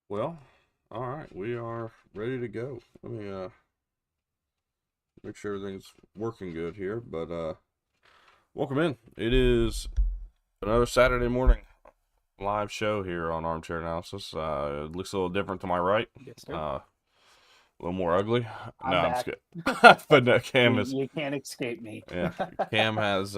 Well, all right, we are ready to go. Let me make sure everything's working good here. But welcome in. It is another Saturday morning live show here on Armchair Analysis. It looks a little different to my right. Yes, sir. A little more ugly. No, I'm I'm just back. kidding. But no, You, Cam is. you can't escape me. Yeah, Cam has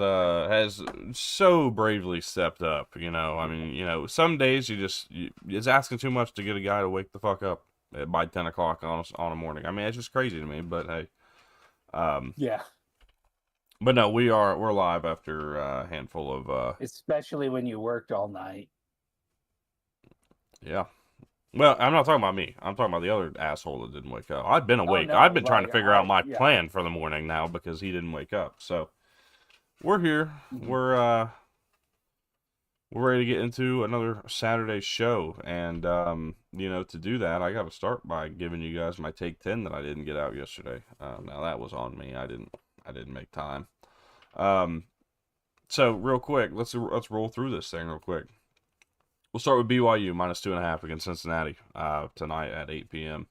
so bravely stepped up. I mean, some days it's asking too much to get a guy to wake the fuck up by 10 o'clock on a morning. I mean, it's just crazy to me. But hey, um, Yeah, but no, we're live after a handful of especially when you worked all night. yeah. Well, I'm not talking about me. I'm talking about the other asshole that didn't wake up. I've been Oh awake. I've no, been trying to like figure out my yeah. plan for the morning now because he didn't wake up. So we're here. Mhm. We're ready to get into another Saturday show, and to do that, I got to start by giving you guys my take 10 that I didn't get out yesterday. Now that was on me. I didn't make time. Um, so real quick, let's roll through this thing real quick. We'll start with BYU -2.5 against Cincinnati tonight at 8 p.m.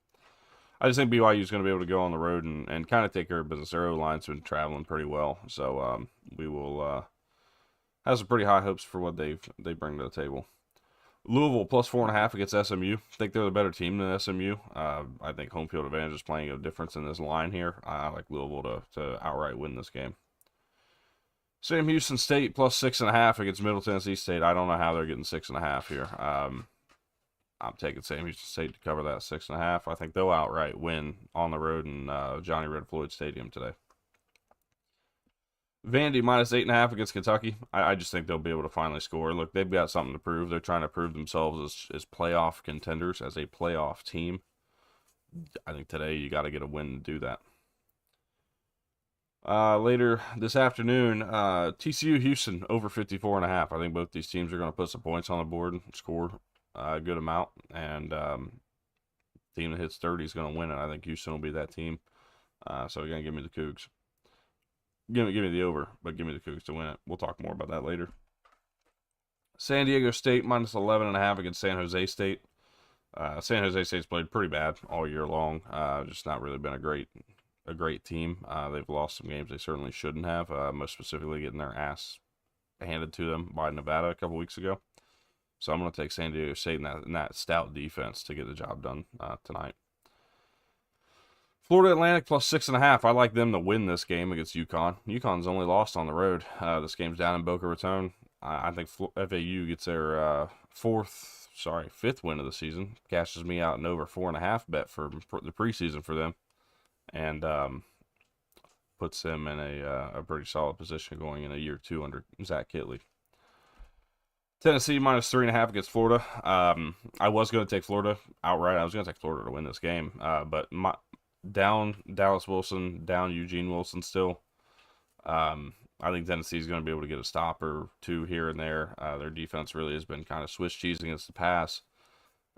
I just think BYU is going to be able to go on the road and kind of take care of business. Their O-line's been traveling pretty well, so we will have some pretty high hopes for what they bring to the table. Louisville +4.5 against SMU. I think they're the better team than SMU. I think home field advantage is playing a difference in this line here. I like Louisville to outright win this game. Sam Houston State +6.5 against Middle Tennessee State. I don't know how they're getting 6.5 here. I'm taking Sam Houston State to cover that 6.5. I think they'll outright win on the road in Johnny Red Floyd Stadium today. Vandy -8.5 against Kentucky. I just think they'll be able to finally score. Look, they've got something to prove. They're trying to prove themselves as playoff contenders, as a playoff team. I think today you got to get a win to do that. Later this afternoon, TCU Houston over 54.5. I think both these teams are going to put some points on the board and score a good amount. And team that hits 30 is going to win it. I think Houston will be that team. So you're going to give me the Cougs. Give me the over, but give me the Cougs to win it. We'll talk more about that later. San Diego State -11.5 against San Jose State. San Jose State's played pretty bad all year long. Just not really been a great team. They've lost some games they certainly shouldn't have. Most specifically, getting their ass handed to them by Nevada a couple weeks ago. So I'm going to take San Diego State in that stout defense to get the job done tonight. Florida Atlantic +6.5. I like them to win this game against UConn. UConn's only lost on the road. This game's down in Boca Raton. I think FAU gets their fifth win of the season. Cashes me out an over 4.5 bet for the preseason for them, and puts them in a pretty solid position going in a year two under Zach Kitley. Tennessee -3.5 against Florida. I was going to take Florida outright. I was going to take Florida to win this game, but down Dallas Wilson, down Eugene Wilson still. I think Tennessee's going to be able to get a stop or two here and there. Their defense really has been kind of Swiss cheese against the pass.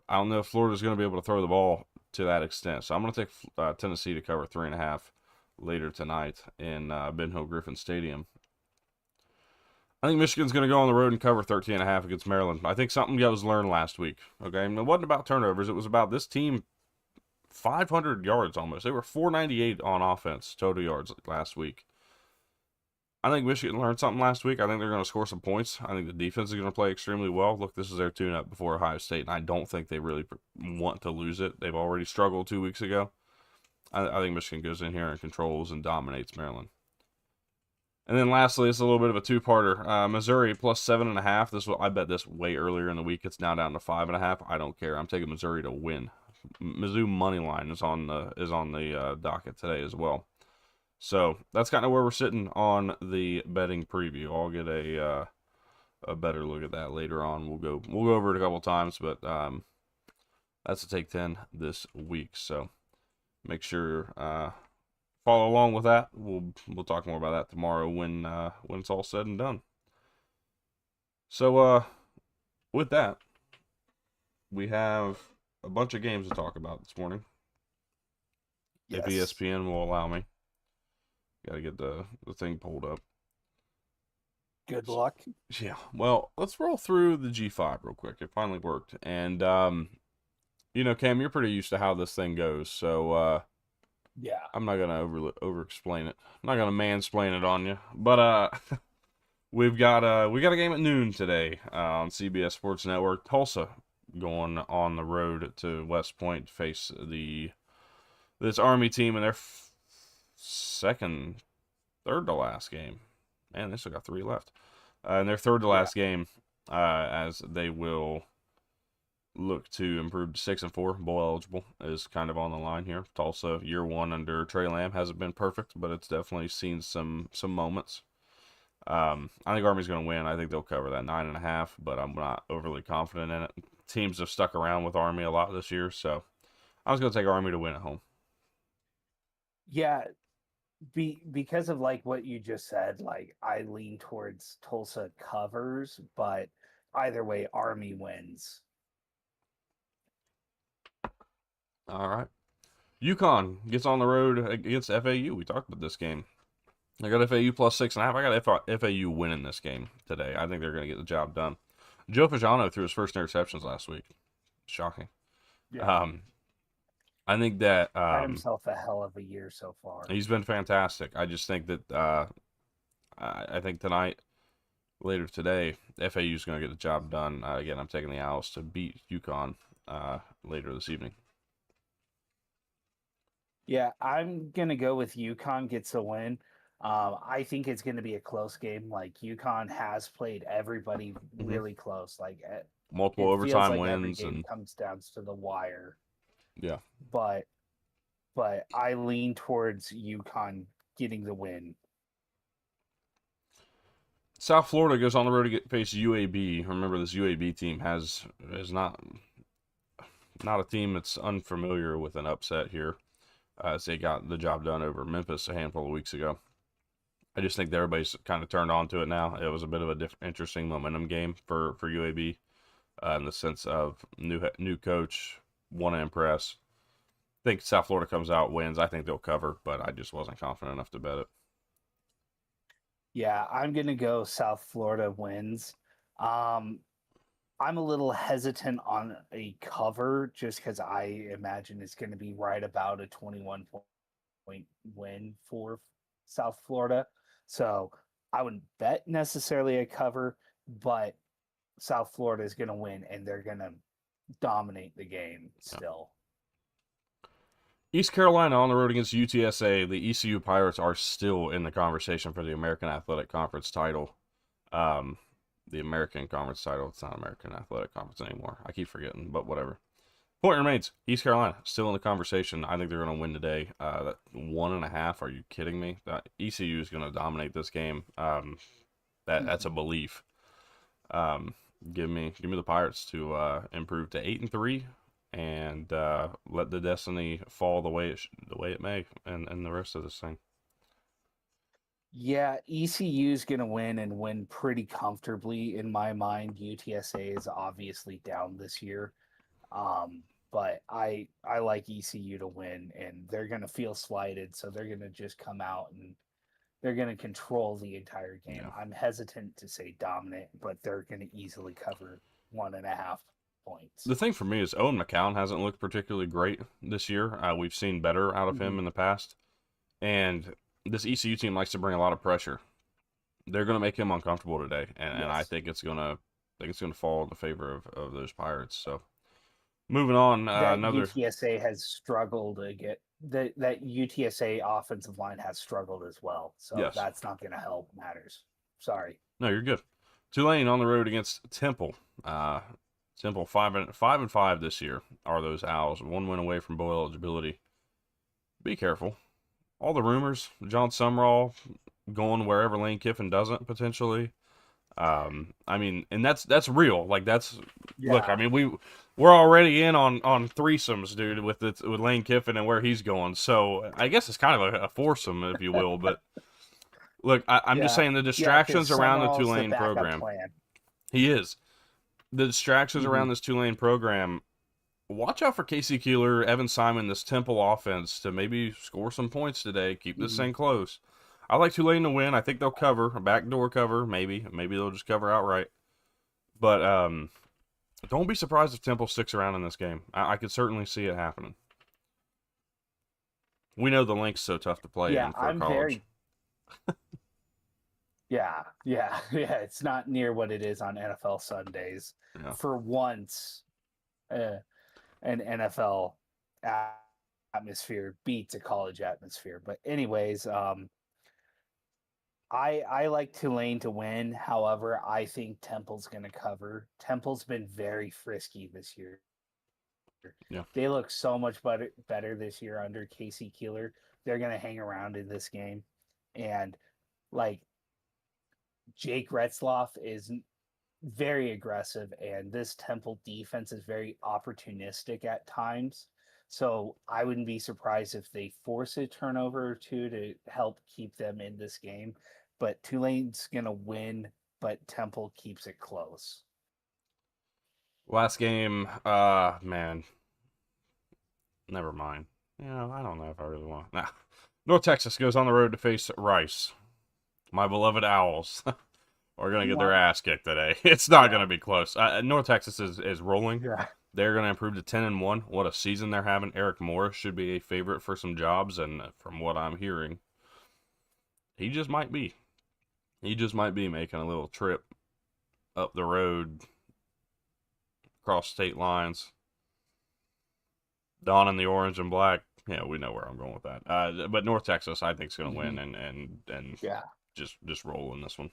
I don't know if Florida's going to be able to throw the ball to that extent. So I'm going to take Tennessee to cover 3.5 later tonight in Ben Hill Griffin Stadium. I think Michigan's going to go on the road and cover 13.5 against Maryland. I think something was learned last week. Okay, and it wasn't about turnovers. It was about this team 500 yards almost. They were 498 on offense, total yards last week. I think Michigan learned something last week. I think they're going to score some points. I think the defense is going to play extremely well. Look, this is their tune-up before Ohio State, and I don't think they really want to lose it. They've already struggled 2 weeks ago. I think Michigan goes in here and controls and dominates Maryland. And then lastly, it's a little bit of a two-parter. Missouri +7.5. I bet this way earlier in the week. It's now down to 5.5. I don't care. I'm taking Missouri to win. Mizzou money line is on the docket today as well. So that's kind of where we're sitting on the betting preview. I'll get a better look at that later on. We'll go over it a couple times, but that's a take 10 this week. So make sure follow along with that. We'll talk more about that tomorrow when it's all said and done. So with that, we have a bunch of games to talk about this morning. Yes. If ESPN will allow me. Got to get the thing pulled up. Good luck. Yeah. Well, let's roll through the G5 real quick. It finally worked. And You know, Cam, you're pretty used to how this thing goes, so Yeah. I'm not gonna over explain it. I'm not gonna mansplain it on you. But we got a game at noon today on CBS Sports Network. Tulsa going on the road to West Point to face this Army team in their third to last game. Man, they still got three left. In their third to Yeah. last game, as they will look to improve to 6-4. Bowl eligible is kind of on the line here. Tulsa, year one under Trey Lamb, hasn't been perfect, but it's definitely seen some moments. I think Army's going to win. I think they'll cover that 9.5, but I'm not overly confident in it. Teams have stuck around with Army a lot this year, so I was going to take Army to win at home. Yeah. Because of like what you just said, like I lean towards Tulsa covers, but either way, Army wins. All right. UConn gets on the road against FAU. We talked about this game. I got FAU plus 6.5. I got FAU winning this game today. I think they're going to get the job done. Joe Pagano threw his first interceptions last week. Shocking. Yeah. I think that Had himself a hell of a year so far. he's been fantastic. I just think that I think tonight, later today, FAU is going to get the job done. Again, I'm taking the Owls to beat UConn later this evening. Yeah, I'm gonna go with UConn gets a win. I think it's going to be a close game. Like UConn has played everybody really close. Like Multiple it feels overtime like every wins game and comes down to the wire. yeah. But I lean towards UConn getting the win. South Florida goes on the road to face UAB. Remember, this UAB team is not a team that's unfamiliar with an upset here, as they got the job done over Memphis a handful of weeks ago. I just think that everybody's kind of turned on to it now. It was a bit of a interesting momentum game for UAB in the sense of new coach, want to impress. I think South Florida comes out, wins. I think they'll cover, but I just wasn't confident enough to bet it. Yeah, I'm gonna go South Florida wins. Um, I'm a little hesitant on a cover just because I imagine it's going to be right about a 21-point win for South Florida. So I wouldn't bet necessarily a cover, but South Florida is going to win and they're going to dominate the game still. East Carolina on the road against UTSA. The ECU Pirates are still in the conversation for the American Athletic Conference title. The American Conference title. It's not American Athletic Conference anymore. I keep forgetting, but whatever. Point remains, East Carolina still in the conversation. I think they're going to win today. That 1.5. Are you kidding me? ECU is going to dominate this game. That's a belief. Give me the Pirates to improve to 8-3 and let the destiny fall the way it may, and the rest of this thing. Yeah, ECU is going to win and win pretty comfortably in my mind. UTSA is obviously down this year, but I like ECU to win, and they're going to feel slighted, so they're going to just come out and they're going to control the entire game. Yeah. I'm hesitant to say dominant, but they're going to easily cover 1.5 points. The thing for me is Owen McCown hasn't looked particularly great this year. We've seen better out of him in the past, and this ECU team likes to bring a lot of pressure. They're going to make him uncomfortable today, and I think it's going to fall in the favor of those Pirates. So, moving on, another UTSA has struggled to get that UTSA offensive line has struggled as well. So yes. That's not going to help matters. Sorry. No, you're good. Tulane on the road against Temple. Temple 5-5 this year are those Owls. 1 win away from bowl eligibility. Be careful. All the rumors, John Sumrall going wherever Lane Kiffin doesn't potentially. I mean, and that's real. Like look. I mean, we're already in on threesomes, dude, with Lane Kiffin and where he's going. So I guess it's kind of a foursome, if you will. But look, I'm just saying the distractions around the Tulane program. Plan. He is the distractions around this Tulane program. Watch out for Casey Keeler, Evan Simon, this Temple offense to maybe score some points today. Keep this thing close. I like Tulane to win. I think they'll cover, a backdoor cover, maybe. Maybe they'll just cover outright. But Don't be surprised if Temple sticks around in this game. I could certainly see it happening. We know the link's so tough to play Yeah, in for I'm college. very yeah. It's not near what it is on NFL Sundays. Yeah. For once, uh, an NFL atmosphere beats a college atmosphere. But anyways, I like Tulane to win. However, I think Temple's going to cover. Temple's been very frisky this year. Yeah. They look so much better this year under Casey Keeler. They're going to hang around in this game, and like Jake Retzloff is very aggressive, and this Temple defense is very opportunistic at times. So I wouldn't be surprised if they force a turnover or two to help keep them in this game. But Tulane's gonna win, but Temple keeps it close. Last game, man, never mind. I don't know if I really want. Nah. North Texas goes on the road to face Rice. My beloved Owls are going to get their ass kicked today. It's not going to be close. North Texas is rolling. Yeah. They're going to improve to 10-1. What a season they're having. Eric Morris should be a favorite for some jobs, and from what I'm hearing, he just might be. He just might be making a little trip up the road, across state lines, donning the orange and black. Yeah, we know where I'm going with that. But North Texas, I think, is going to win and Yeah. just roll in this one.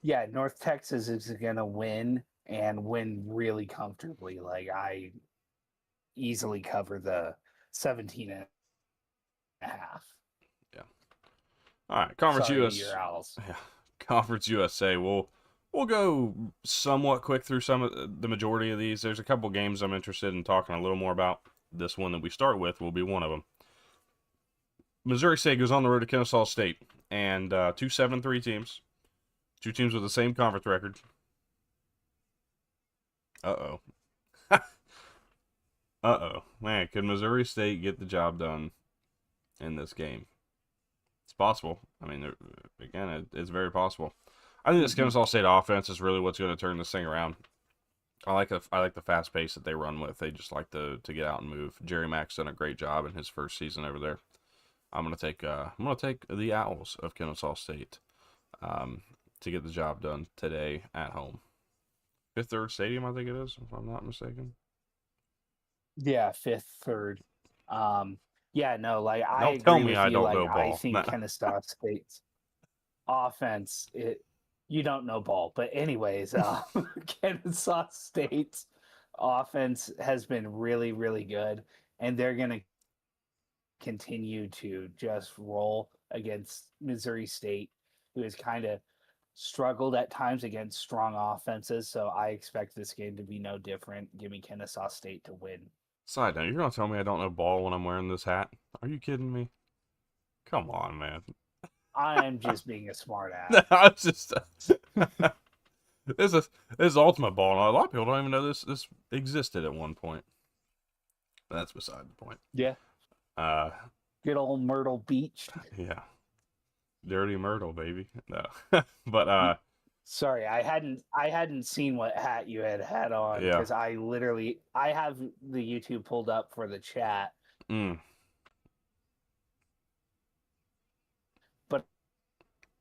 Yeah, North Texas is gonna win and win really comfortably. Like I easily cover the 17 and a half. Yeah. All right, Conference Sorry to US. your Owls. Yeah, Conference USA. We'll go somewhat quick through some of the majority of these. There's a couple games I'm interested in talking a little more about. This one that we start with will be one of them. Missouri State goes on the road to Kennesaw State, and 2-7-3 teams, two teams with the same conference record. Uh oh. Man, could Missouri State get the job done in this game? It's possible. I mean, again, it's very possible. I think this Kennesaw State offense is really what's going to turn this thing around. I like the fast pace that they run with. They just like to get out and move. Jerry Mack's done a great job in his first season over there. I'm gonna take the Owls of Kennesaw State to get the job done today at home. Fifth Third Stadium, I think it is, if I'm not mistaken. Yeah, fifth, third. Yeah, no, like I Don't tell agree me with I you. don't Like know I ball. think Kennesaw State's offense, you don't know ball. But anyways, Kennesaw State's offense has been really, really good, and they're gonna continue to just roll against Missouri State, who has kind of struggled at times against strong offenses. So I expect this game to be no different. Give me Kennesaw State to win. Side note, you're gonna tell me I don't know ball when I'm wearing this hat? Are you kidding me? Come on, man. I'm just being a smart No, ass. I was just this is ultimate ball. And a lot of people don't even know this existed at one point. But that's beside the point. Yeah. Uh, Good old Myrtle Beach. yeah, Dirty Myrtle, baby. No, but Sorry, I hadn't seen what hat you had on yeah. because I have the YouTube pulled up for the chat, Mm. but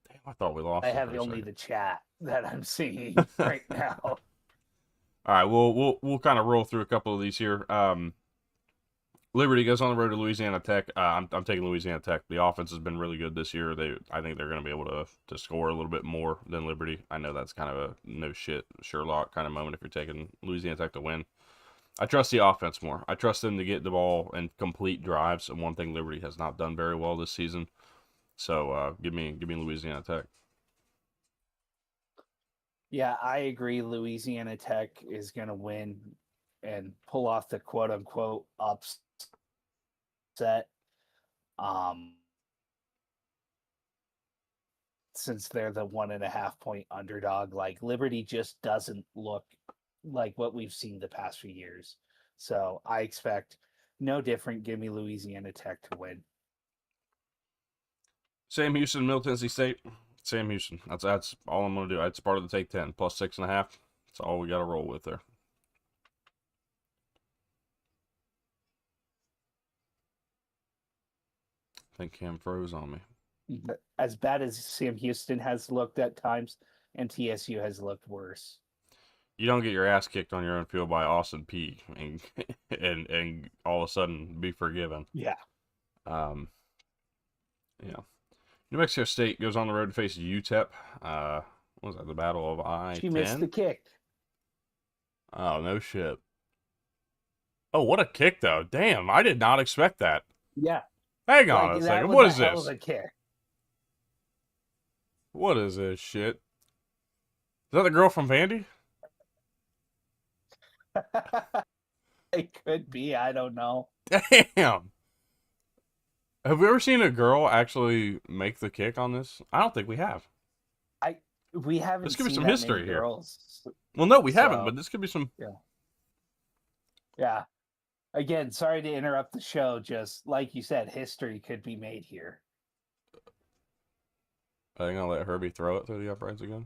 Damn, I thought we lost I it have for a only second. the chat that I'm seeing right now. All right, we'll kind of roll through a couple of these here. Liberty goes on the road to Louisiana Tech. I'm taking Louisiana Tech. The offense has been really good this year. I think they're going to be able to score a little bit more than Liberty. I know that's kind of a no shit Sherlock kind of moment if you're taking Louisiana Tech to win. I trust the offense more. I trust them to get the ball and complete drives. And one thing Liberty has not done very well this season. So give me Louisiana Tech. Yeah, I agree. Louisiana Tech is going to win and pull off the quote unquote upset. Um, since they're the 1.5 point underdog, like Liberty just doesn't look like what we've seen the past few years. So I expect no different. Give me Louisiana Tech to win. Sam Houston, Middle Tennessee State. Sam Houston. That's all I'm gonna do. It's part of the take 10 plus 6.5. That's all we got to roll with there. I think Cam froze on me. As bad as Sam Houston has looked at times, and TSU has looked worse. You don't get your ass kicked on your own field by Austin P and and all of a sudden be forgiven. Yeah. Um, yeah. New Mexico State goes on the road to face UTEP. What was that? The Battle of She missed the I-10? kick. Oh, no shit. Oh, what a kick, though. Damn, I did not expect that. Yeah. Hang on Like, a that second. was What a is hell of this? a kick. What is this shit? Is that the girl from Vandy? It could be. I don't know. Damn. Have we ever seen a girl actually make the kick on this? I don't think we have. We This haven't could be seen some that many history here. girls. Well, no, we haven't, So, but this could be some. yeah. Again, sorry to interrupt the show. Just like you said, history could be made here. I think I'll let Herbie throw it through the uprights again.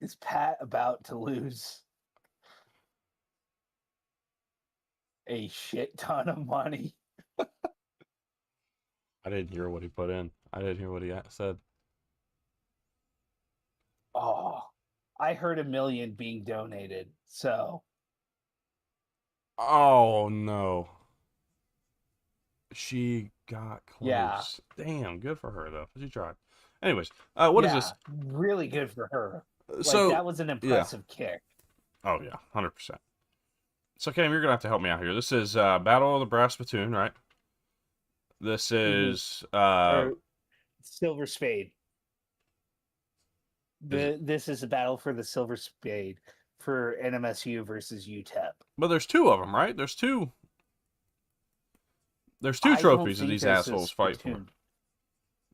Is Pat about to lose a shit ton of money? I didn't hear what he put in. I didn't hear what he said. Oh, I heard $1 million being donated. So, Oh, no. She got yeah. close. Damn, good for her, though. She tried. Anyways, what is this? Really good for her. Like, So, that was an yeah. impressive kick. Oh, yeah, 100%. So, Cam, you're going to have to help me out here. This is Battle of the Brass Spittoon, right? This is. Or Silver Spade. Is This is a battle for the Silver Spade for NMSU versus UTEP. But there's two of them, right? There's two. There's two I don't trophies that think these there's a assholes fight for. spittoon.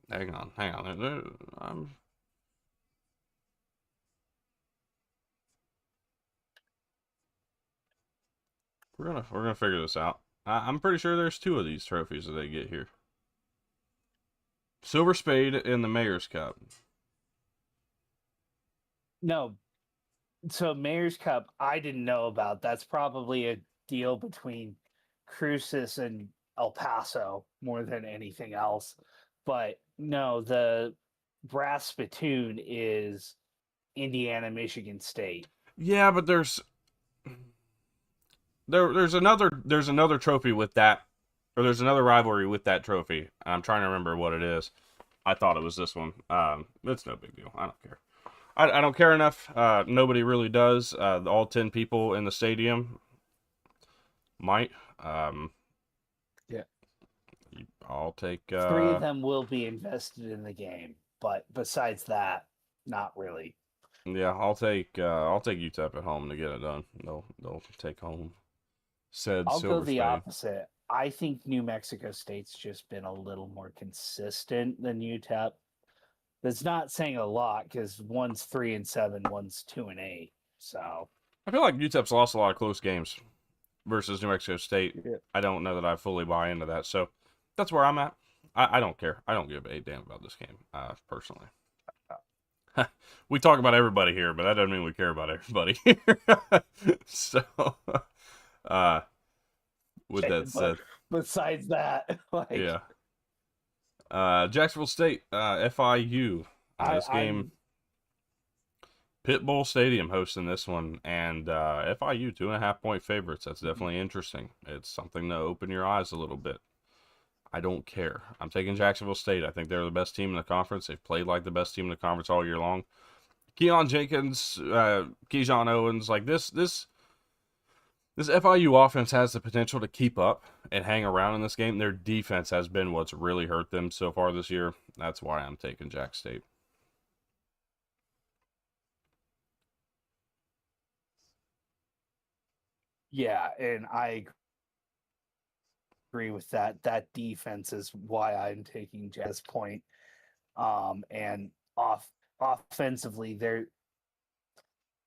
Hang on. We're gonna figure this out. I'm pretty sure there's two of these trophies that they get here. Silver Spade and the Mayor's Cup. No. So Mayor's Cup, I didn't know about. That's probably a deal between Cruces and El Paso more than anything else. But no, the brass spittoon is Indiana, Michigan State. Yeah, but there's another trophy with that, or there's another rivalry with that trophy. I'm trying to remember what it is. I thought it was this one. It's no big deal. I don't care. I don't care enough. Nobody really does. All 10 people in the stadium might. Yeah. I'll take. 3 of them will be invested in the game, but besides that, not really. Yeah, I'll take UTEP at home to get it done. They'll take home said I'll Silver go the Spade. opposite. I think New Mexico State's just been a little more consistent than UTEP. That's not saying a lot because one's 3-7, one's 2-8. So I feel like UTEP's lost a lot of close games versus New Mexico State. yeah. I don't know that I fully buy into that. So that's where I'm at. I don't care. I don't give a damn about this game, personally. We talk about everybody here, but that doesn't mean we care about everybody here. So, with that said, besides that, like yeah. Jacksonville State, FIU. This game, Pitbull Stadium hosting this one, and FIU 2.5-point favorites. That's definitely interesting. It's something to open your eyes a little bit. I don't care. I'm taking Jacksonville State. I think they're the best team in the conference. They've played like the best team in the conference all year long. Keon Jenkins, Keyshawn Owens, like this FIU offense has the potential to keep up and hang around in this game. Their defense has been what's really hurt them so far this year. That's why I'm taking Jack State. Yeah, and I agree with that. That defense is why I'm taking Jazz Point. And offensively, they're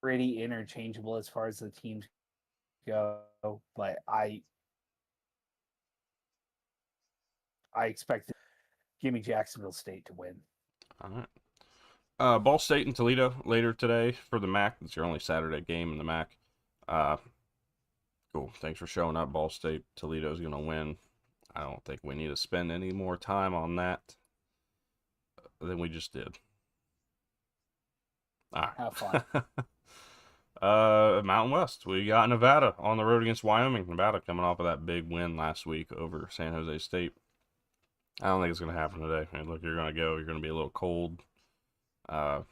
pretty interchangeable as far as the teams go. But I expect give me Jacksonville State to win. All right. Ball State and Toledo later today for the MAC. It's your only Saturday game in the MAC. Uh, cool. Thanks for showing up. Ball State, Toledo's going to win. I don't think we need to spend any more time on that than we just did. All right. Have fun. Mountain West. We got Nevada on the road against Wyoming. Nevada coming off of that big win last week over San Jose State. I don't think it's going to happen today. I mean, look, you're going to go. You're going to be a little cold. I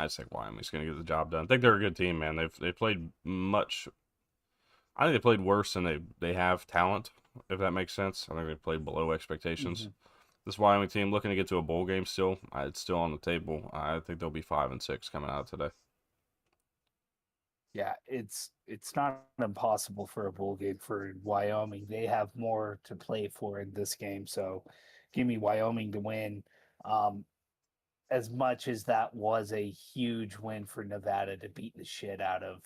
just think Wyoming's going to get the job done. I think they're a good team, man. They've played much. I think they played worse than they have talent, if that makes sense. I think they played below expectations. Mm-hmm. This Wyoming team looking to get to a bowl game still. It's still on the table. I think they'll be 5-6 coming out today. Yeah, it's not impossible for a bowl game for Wyoming. They have more to play for in this game, so give me Wyoming to win. As much as that was a huge win for Nevada to beat the shit out of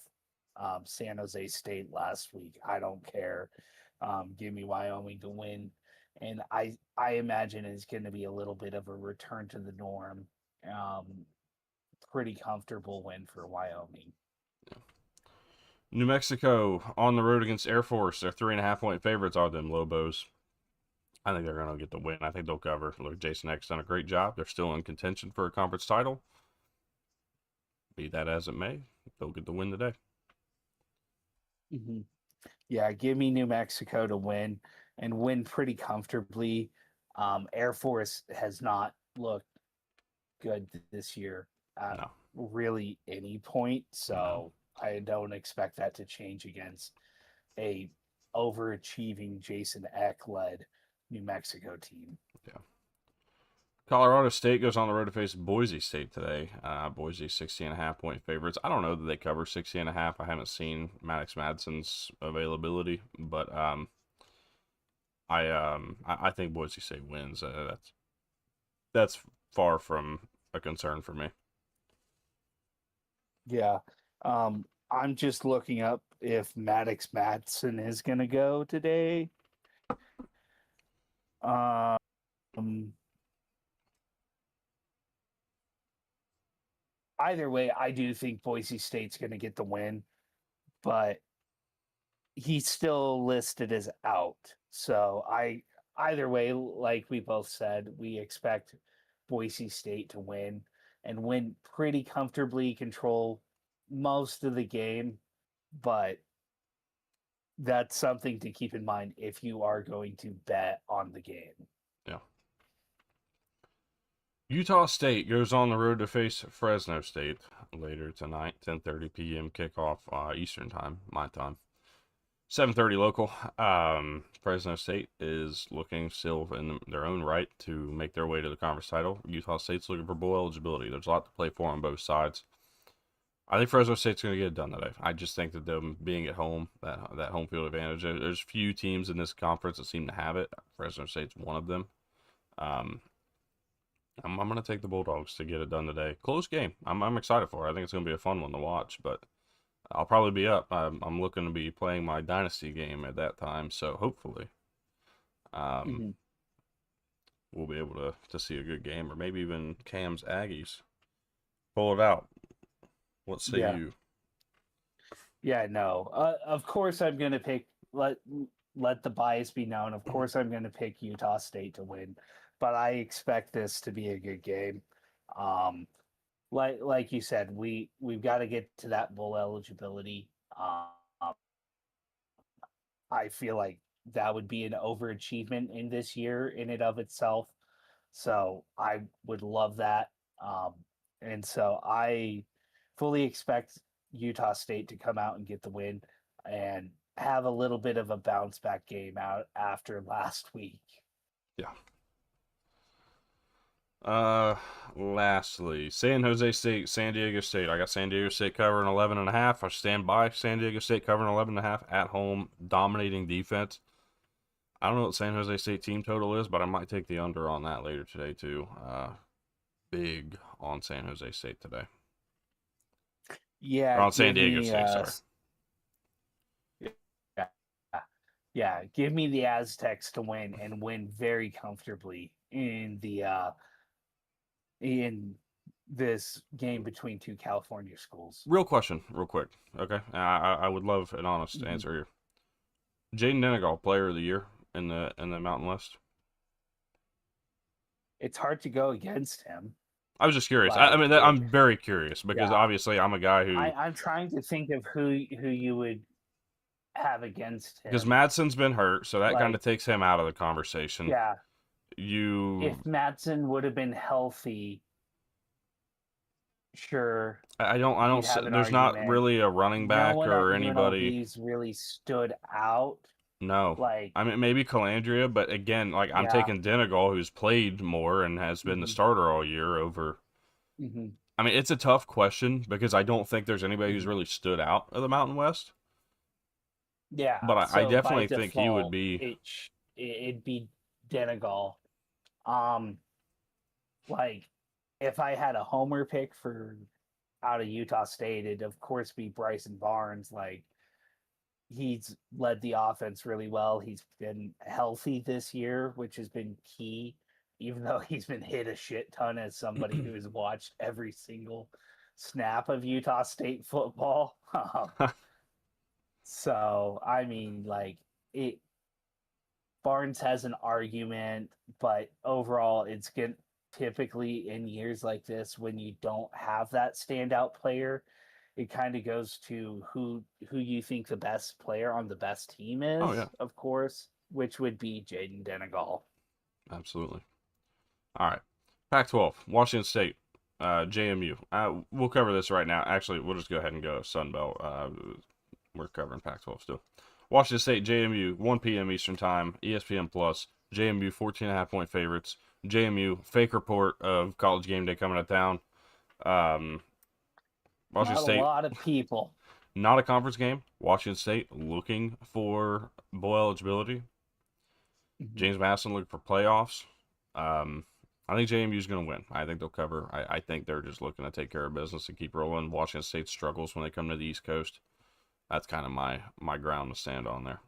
San Jose State last week, I don't care. Give me Wyoming to win, and I imagine it's going to be a little bit of a return to the norm. Pretty comfortable win for Wyoming. New Mexico on the road against Air Force. They're 3.5-point favorites. Are them Lobos? I think they're going to get the win. I think they'll cover. Look, Jason Eck's done a great job. They're still in contention for a conference title. Be that as it may, they'll get the win today. Mm-hmm. Yeah, give me New Mexico to win and win pretty comfortably. Air Force has not looked good this year at No. really any point, so I don't expect that to change against a overachieving Jason Eck led New Mexico team. Yeah. Colorado State goes on the road to face Boise State today. Boise 60.5-point favorites. I don't know that they cover 60.5. I haven't seen Maddox Madsen's availability, but I think Boise State wins. That's far from a concern for me. Yeah. I'm just looking up if Maddox Madsen is going to go today. Either way, I do think Boise State's going to get the win, but he's still listed as out. So either way, like we both said, we expect Boise State to win and win pretty comfortably, control most of the game, but that's something to keep in mind if you are going to bet on the game. Yeah. Utah State goes on the road to face Fresno State later tonight, 10:30 p.m. kickoff Eastern time, my time. 7:30 local. Fresno State is looking still in their own right to make their way to the conference title. Utah State's looking for bowl eligibility. There's a lot to play for on both sides. I think Fresno State's going to get it done today. I just think that them being at home, that home field advantage, there's few teams in this conference that seem to have it. Fresno State's one of them. I'm going to take the Bulldogs to get it done today. Close game. I'm excited for it. I think it's going to be a fun one to watch, but I'll probably be up. I'm looking to be playing my Dynasty game at that time, so hopefully we'll be able to see a good game, or maybe even Cam's Aggies pull it out. What say you? Yeah, no. Of course, I'm going to pick. Let the bias be known. Of course, I'm going to pick Utah State to win, but I expect this to be a good game. Like you said, we've got to get to that bowl eligibility. I feel like that would be an overachievement in this year in and of itself. So I would love that. And so I fully expect Utah State to come out and get the win and have a little bit of a bounce back game out after last week. Yeah. Lastly, San Jose State, San Diego State. I got San Diego State covering 11.5. I stand by San Diego State covering 11.5 at home, dominating defense. I don't know what San Jose State team total is, but I might take the under on that later today too. big on San Jose State today. Or Yeah, on San give Diego me State, sorry. yeah, yeah, give me the Aztecs to win and win very comfortably in this game between two California schools. Real question, real quick. Okay, I would love an honest Mhm. answer here. Jaden Denegal, Player of the Year in the Mountain West. It's hard to go against him. I was just curious. I Like mean, it, I'm very curious because yeah. obviously I'm a guy who I'm trying to think of who you would have against because him. Madsen's been hurt, so that kind Like, of takes him out of the conversation. yeah, if You, Matson would have been healthy, sure, I don't. you'd have an There's not argument. really a running No back one at or anybody. UNLV's really stood out. No, Like, I mean maybe Calandria, but again, like I'm yeah, taking Denegal, who's played more and has been the hmm starter all year over. hmm I mean, it's a tough question because I don't think there's anybody who's hmm really stood out of the Mountain West. yeah. But I So by definitely think he would default, be. it'd be Denegal. Um, like if I had a homer pick for out of Utah State, it'd of course be Bryson Barnes. Like he's led the offense really well. He's been healthy this year, which has been key, even though he's been hit a shit ton as somebody who has watched every single snap of Utah State football. So, I mean, like, it, Barnes has an argument, but overall, it's good. Typically, in years like this, when you don't have that standout player, it kind of goes to who you think the best player on the best team Oh yeah, is, of course, which would be Jaden Denegal. absolutely. All right, Pac-12, Washington State, JMU. We'll cover this right now. Actually, we'll just go ahead and go Sun Belt. We're covering Pac-12 still. Washington State, JMU, 1 p.m. Eastern Time, ESPN Plus. JMU 14.5 point favorites. JMU fake report of College Game Day coming to town. Um, Not Washington a State, lot of people. not a conference game. Washington State looking for bowl eligibility. Mhm. James Madison looking for playoffs. I think JMU is going to win. I think they'll cover. I think they're just looking to take care of business and keep rolling. Washington State struggles when they come to the East Coast. That's kind of my ground to stand on there.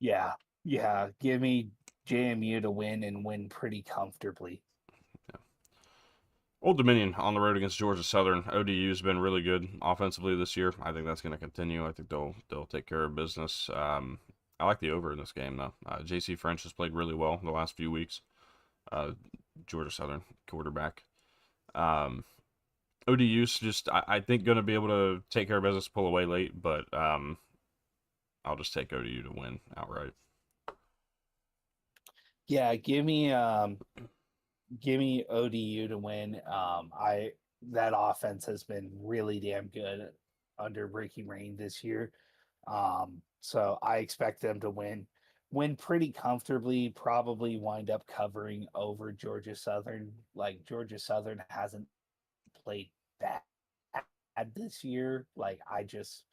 Yeah, yeah. Give me JMU to win and win pretty comfortably. Yeah. Old Dominion on the road against Georgia Southern. ODU's been really good offensively this year. I think that's going to continue. I think they'll take care of business. I like the over in this game though. J.C. French has played really well the last few weeks. Georgia Southern quarterback. Um, ODU's just I think going to be able to take care of business, pull away late, but I'll just take ODU to win outright. Yeah, give me ODU to win. I that offense has been really damn good under Breaking Rain this year. So I expect them to win pretty comfortably, probably wind up covering over Georgia Southern. Like Georgia Southern hasn't played bad this year. Like I just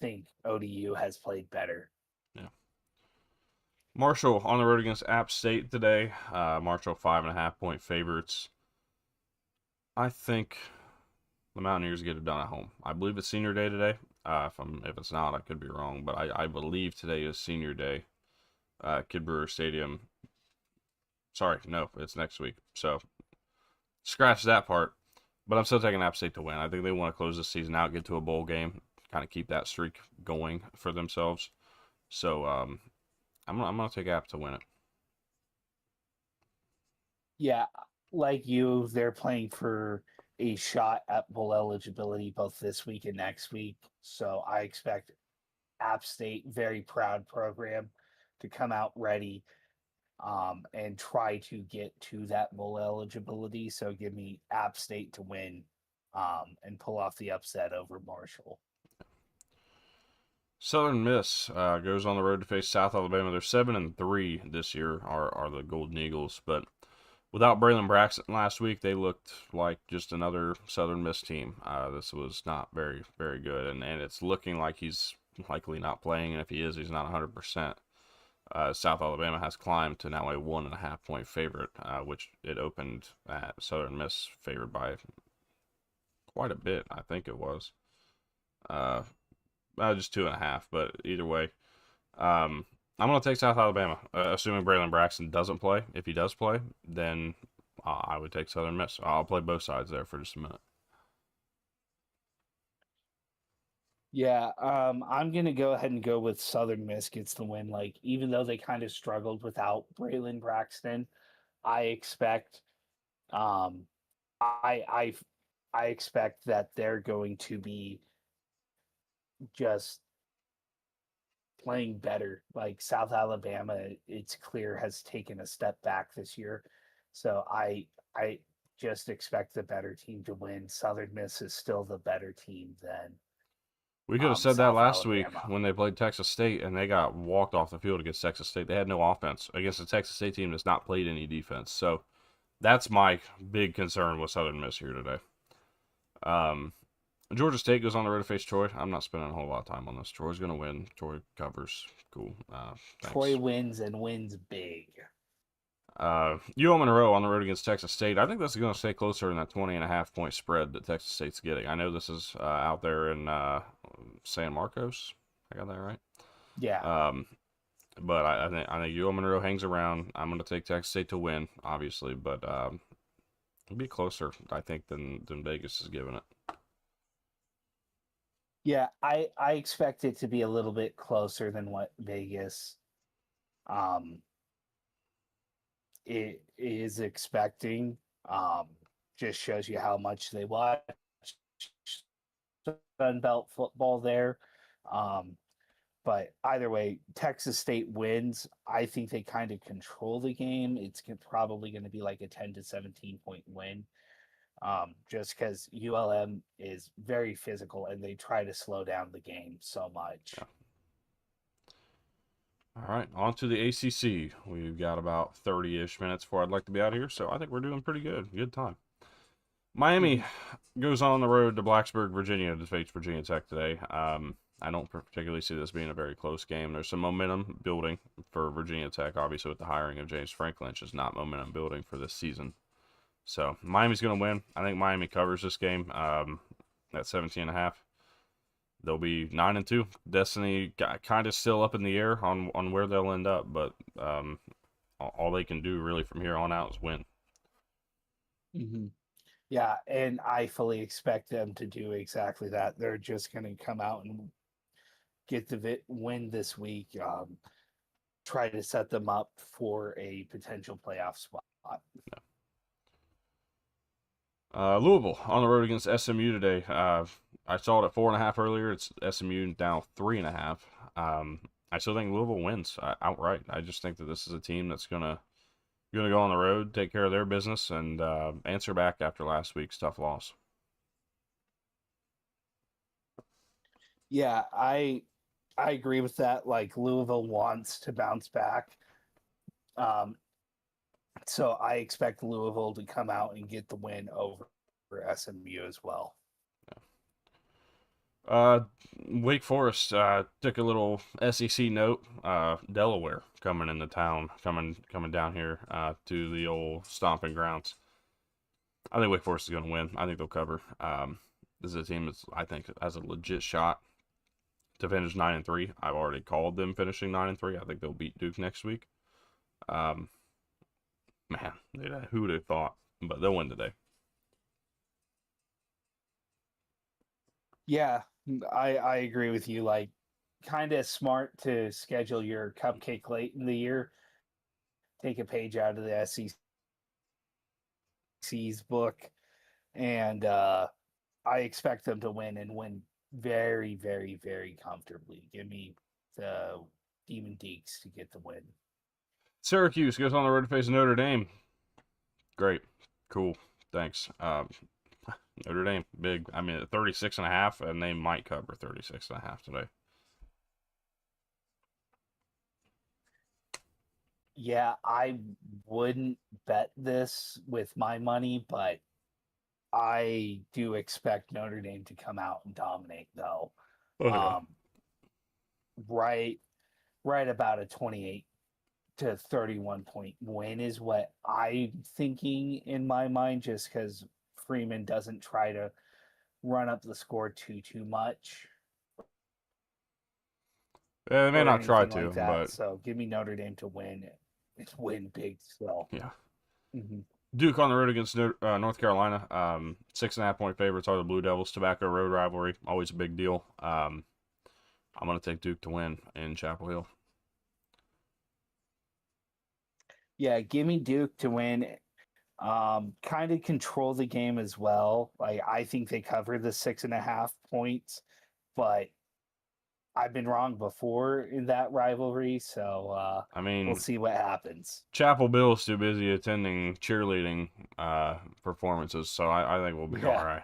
think ODU has played better. Yeah. Marshall on the road against App State today. Marshall 5.5 point favorites. I think the Mountaineers get it done at home. I believe it's Senior Day today. If it's not, I could be wrong, but I believe today is Senior Day. Kid Brewer Stadium. Sorry, no, it's next week. So scratch that part. But I'm still taking App State to win. I think they want to close this season out, get to a bowl game, kind of keep that streak going for themselves. So I'm gonna take App to win it. Yeah, like you, they're playing for a shot at bowl eligibility both this week and next week. So I expect App State, very proud program, to come out ready and try to get to that bowl eligibility. So give me App State to win and pull off the upset over Marshall. Southern Miss goes on the road to face South Alabama. They're 7-3 this year. Are the Golden Eagles, but without Braylon Braxton last week, they looked like just another Southern Miss team. This was not very good, and it's looking like he's likely not playing, and if he is, he's not 100%. South Alabama has climbed to now a 1.5 point favorite, which it opened at Southern Miss favored by quite a bit. I think it was uh, just 2.5, but either way, um, I'm gonna take South Alabama, assuming Braylon Braxton doesn't play. If he does play, then I would take Southern Miss. I'll play both sides there for just a minute. Yeah, I'm gonna go ahead and go with Southern Miss gets the win. Like, even though they kind of struggled without Braylon Braxton, I expect um I I I expect that they're going to be just playing better. Like South Alabama, it's clear has taken a step back this year. So I just expect the better team to win. Southern Miss is still the better team than We could have said that South last week Alabama. when they played Texas State and they got walked off the field against Texas State. They had no offense against a Texas State team that's not played any defense. So that's my big concern with Southern Miss here today. Um, Georgia State goes on the road to face Troy. I'm not spending a whole lot of time on this. Troy's going to win. Troy covers. Cool. Troy Thanks. wins and wins big. UL Monroe on the road against Texas State. I think that's going to stay closer than that 20.5 point spread that Texas State's getting. I know this is out there in San Marcos. I got that right. Yeah. But I think UL Monroe hangs around. I'm going to take Texas State to win, obviously, but it'll be closer, I think, than Vegas is giving it. Yeah, I expect it to be a little bit closer than what Vegas um it is expecting. Just shows you how much they watch Sun Belt football there. Um, but either way, Texas State wins. I think they kind of control the game. It's probably going to be like a 10 to 17 point win. Just because ULM is very physical and they try to slow down the game so much. Yeah. All right, on to the ACC. We've got about 30-ish minutes before I'd like to be out of here, so I think we're doing pretty good. Good time. Miami goes on the road to Blacksburg, Virginia to face Virginia Tech today. I don't particularly see this being a very close game. There's some momentum building for Virginia Tech, obviously, with the hiring of James Franklin. It's just not momentum building for this season. So Miami's going to win. I think Miami covers this game at 17.5. They'll be 9-2. Destiny kind of still up in the air on where they'll end up, but all they can do really from here on out is win. Mm-hmm. Yeah, and I fully expect them to do exactly that. They're just going to come out and get the win this week. Try to set them up for a potential playoff spot. Louisville on the road against SMU today. I saw it at 4.5 earlier. It's SMU now 3.5. I still think Louisville wins outright. I just think that this is a team that's gonna go on the road, take care of their business, and answer back after last week's tough loss. Yeah, I agree with that. Like Louisville wants to bounce back. Um, so I expect Louisville to come out and get the win over SMU as well. Uh, Wake Forest took a little SEC note. Delaware coming into town, coming down here to the old stomping grounds. I think Wake Forest is going to win. I think they'll cover. This is a team that I think has a legit shot to finish 9-3. I've already called them finishing 9-3. I think they'll beat Duke next week. Um, man, who would have thought? But they'll win today. Yeah, I agree with you. Like, kind of smart to schedule your cupcake late in the year. Take a page out of the SEC's book, and I expect them to win and win very, very, very comfortably. Give me the Demon Deeks to get the win. Syracuse goes on the road to face Notre Dame. Great. Cool. Thanks. Notre Dame, big. I mean, 36.5, and they might cover 36.5 today. Yeah, I wouldn't bet this with my money, but I do expect Notre Dame to come out and dominate, though. Oh, yeah. Um, right, right about a 28 to 31-point win is what I'm thinking in my mind, just because Freeman doesn't try to run up the score too much Yeah, they may or not try anything like to, that. but So give me Notre Dame to win. It's win big still. yeah. Hmm. Duke on the road against North Carolina. 6.5 point favorites are the Blue Devils. Tobacco Road rivalry, always a big deal. I'm going to take Duke to win in Chapel Hill. Yeah, give me Duke to win. Kind of control the game as well. Like I think they cover the 6.5 points, but I've been wrong before in that rivalry, so I we'll mean, see what happens. Chapel Bill's too busy attending cheerleading performances, so I think we'll be all Yeah.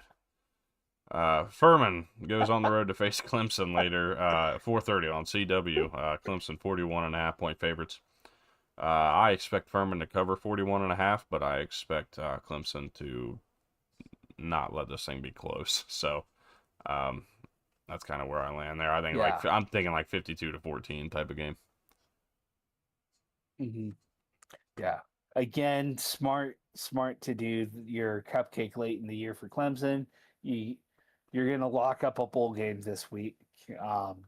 right. Furman goes on the road to face Clemson later, 4:30 on CW. Clemson 41.5 point favorites. I expect Furman to cover 41.5, but I expect Clemson to not let this thing be close. So um, that's kind of where I land there. I think Yeah. I'm thinking like 52-14 type of game. Hmm. Yeah. Again, smart to do your cupcake late in the year for Clemson. You you're gonna lock up a bowl game this week.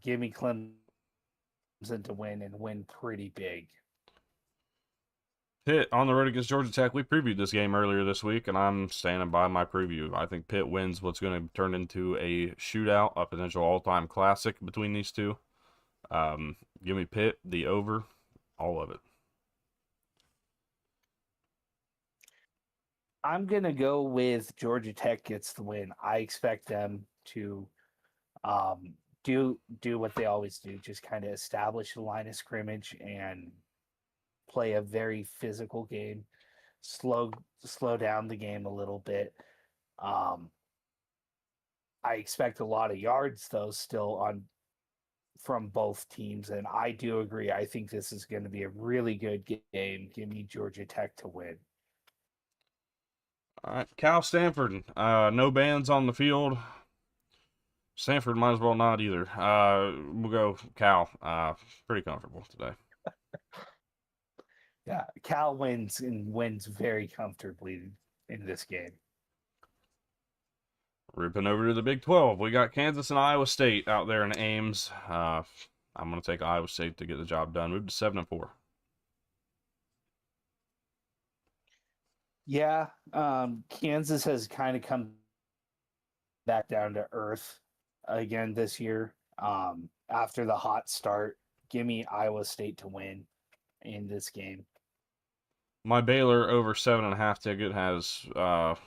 Give me Clemson to win and win pretty big. Pitt on the road against Georgia Tech. We previewed this game earlier this week, and I'm standing by my preview. I think Pitt wins what's going to turn into a shootout, a potential all-time classic between these two. Give me Pitt, the over, all of it. I'm gonna go with Georgia Tech gets the win. I expect them to um, do what they always do, just kind of establish the line of scrimmage and play a very physical game, slow down the game a little bit. Um, I expect a lot of yards though still on from both teams, and I do agree. I think this is going to be a really good game. Give me Georgia Tech to win. All right, Cal Stanford. No bands on the field. Stanford might as well not either. We'll go Cal. Pretty comfortable today. Yeah, Cal wins and wins very comfortably in this game. Ripping over to the Big 12. We got Kansas and Iowa State out there in Ames. I'm going to take Iowa State to get the job done. Move to 7-4. Yeah, Kansas has kind of come back down to earth again this year. After the hot start, give me Iowa State to win in this game. My Baylor over 7.5 ticket has, well,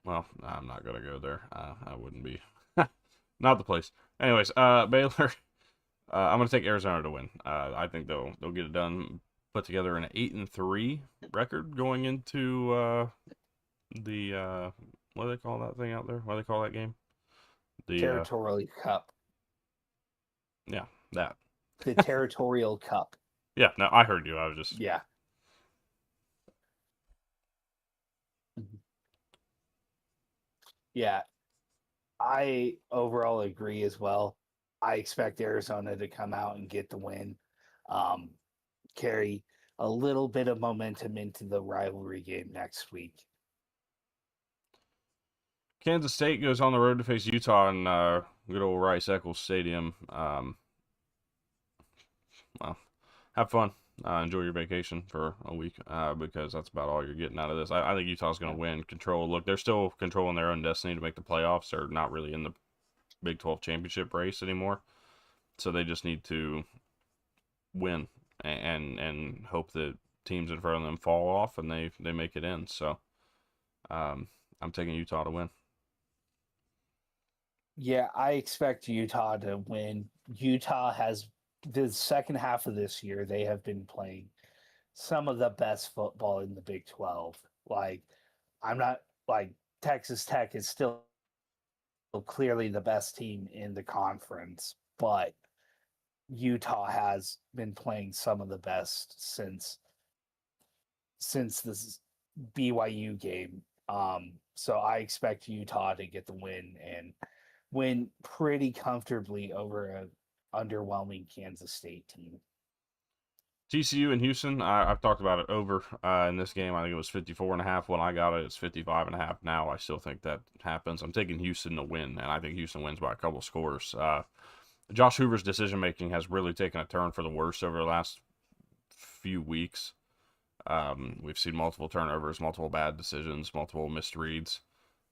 I'm not going to go there. I wouldn't be. Not the place. Anyways, Baylor, I'm going to take Arizona to win. I think they'll get it done. Put together an 8-3 record going into the what do they call that thing out there? What do they call that game? The Territorial Cup. yeah, that. The Territorial Cup. Yeah, no, I heard you. I was just Yeah. Yeah. I overall agree as well. I expect Arizona to come out and get the win, um, carry a little bit of momentum into the rivalry game next week. Kansas State goes on the road to face Utah in good old Rice Eccles Stadium. Well, have fun. Enjoy your vacation for a week because that's about all you're getting out of this. I think Utah's going to win. Control. Look, they're still controlling their own destiny to make the playoffs. They're not really in the Big 12 championship race anymore, so they just need to win and hope that teams in front of them fall off and they make it in. So I'm taking Utah to win. Yeah, I expect Utah to win. Utah has the second half of this year, they have been playing some of the best football in the Big 12. Like, I'm not like Texas Tech is still clearly the best team in the conference, but Utah has been playing some of the best since this BYU game. So I expect Utah to get the win and win pretty comfortably over a underwhelming Kansas State team. TCU and Houston, I've talked about it over in this game. I think it was 54.5 when I got it. It's 55.5 now. I still think that happens. I'm taking Houston to win, and I think Houston wins by a couple scores. Josh Hoover's decision making has really taken a turn for the worse over the last few weeks. We've seen multiple turnovers, multiple bad decisions, multiple misreads.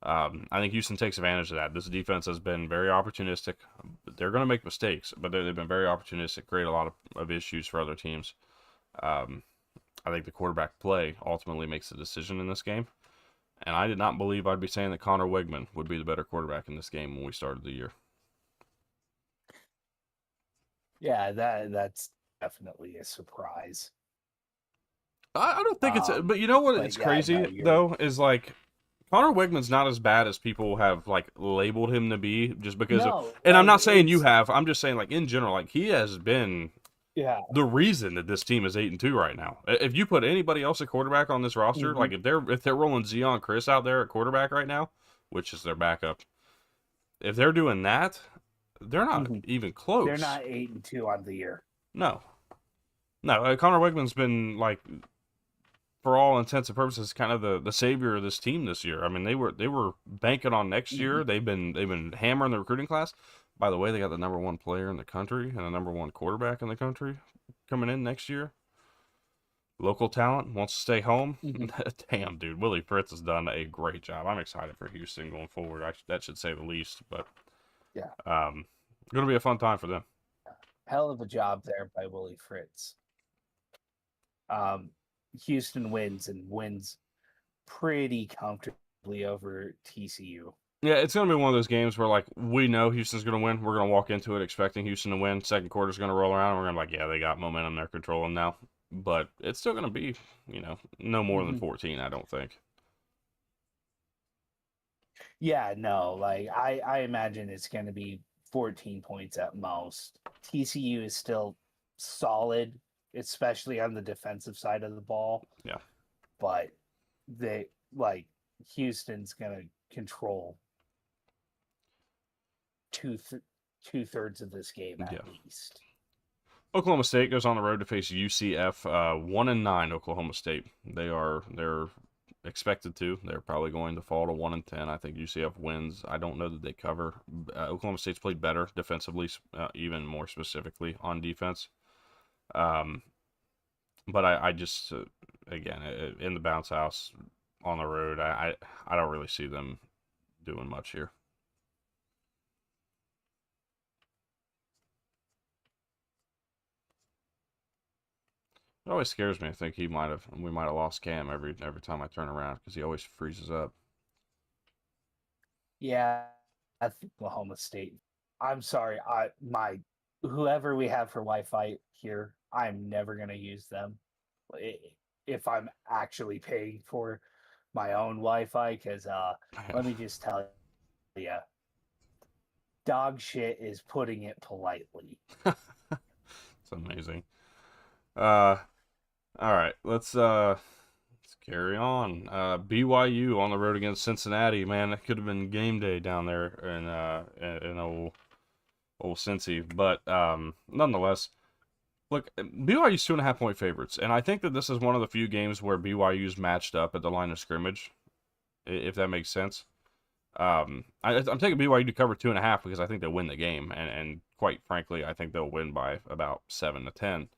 I think Houston takes advantage of that. This defense has been very opportunistic. They're going to make mistakes, but they've been very opportunistic, create a lot of issues for other teams. Um, I think the quarterback play ultimately makes the decision in this game. And I did not believe I'd be saying that Connor Wegman would be the better quarterback in this game when we started the year. Yeah, that's definitely a surprise. I don't think but you know what? But It's yeah, no, crazy though. Is like Connor Wegman's not as bad as people have like labeled him to be, just because of. no, And I'm like not saying you it's have. I'm just saying like in general, like he has been yeah. the reason that this team is 8-2 right now. If you put anybody else at quarterback on this roster, Mm-hmm. like if they're rolling Zion Chris out there at quarterback right now, which is their backup, if they're doing that, they're not Mm-hmm. even They're close. not 8-2 on the year. No, no. Connor Wegman's been like, for all intents and purposes, kind of the savior of this team this year. I mean, they were banking on next Mm-hmm. year. They've been hammering the recruiting class. By the way, they got the number one player in the country and the number one quarterback in the country coming in next year. Local talent wants to stay home. Mm-hmm. Damn, dude, Willie Fritz has done a great job. I'm excited for Houston going forward. That should say the least. But Yeah, going to be a fun time for them. hell of a job there by Willie Fritz. Um, Houston wins pretty comfortably over TCU. Yeah, it's going to be one of those games where, like, we know Houston's going to win. We're going to walk into it expecting Houston to win. Second quarter's going to roll around, and we're going to be like, yeah, they got momentum. They're controlling now. But it's still going to be, no more than Mm-hmm. 14, I don't think. Yeah, no, like I imagine it's going to be 14 points at most. TCU is still solid, especially on the defensive side of the ball, Yeah. but they like Houston's going to control two th- 2/3 of this game at Yeah. least. Oklahoma State goes on the road to face UCF. 1-9 Oklahoma State. They're expected to. They're probably going to fall to 1-10. I think UCF wins. I don't know that they cover. Oklahoma State's played better defensively, even more specifically on defense. Um, but I just again in the bounce house on the road, I don't really see them doing much here. It always scares me. I think we might have lost Cam every time I turn around because he always freezes up. Yeah, I think Oklahoma State. I'm sorry, my whoever we have for Wi-Fi here, I'm never going to use them. If I'm actually paying for my own Wi-Fi, because let me just tell you, dog shit is putting it politely. It's amazing. Uh, all right, let's carry on. BYU on the road against Cincinnati. Man, that could have been game day down there in old Cincy, but nonetheless. Look, BYU's 2.5 point favorites, and I think that this is one of the few games where BYU's matched up at the line of scrimmage, if that makes sense. I'm taking BYU to cover 2.5 because I think they'll win the game, and quite frankly, I think they'll win by about 7-10.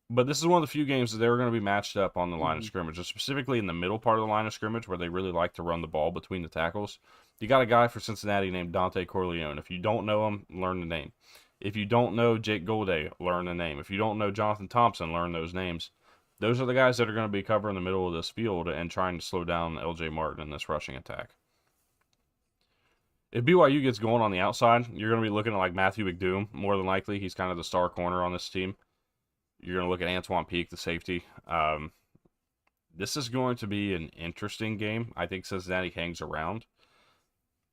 But this is one of the few games that they're going to be matched up on the line of Mhm. scrimmage, specifically in the middle part of the line of scrimmage where they really like to run the ball between the tackles. You got a guy for Cincinnati named Dante Corleone. If you don't know him, learn the name. If you don't know Jake Golday, learn the name. If you don't know Jonathan Thompson, learn those names. Those are the guys that are going to be covering the middle of this field and trying to slow down LJ Martin in this rushing attack. If BYU gets going on the outside, you're going to be looking at like Matthew McDoom, more than likely. He's kind of the star corner on this team. You're going to look at Antoine Peak, the safety. This is going to be an interesting game. I think Cincinnati hangs around.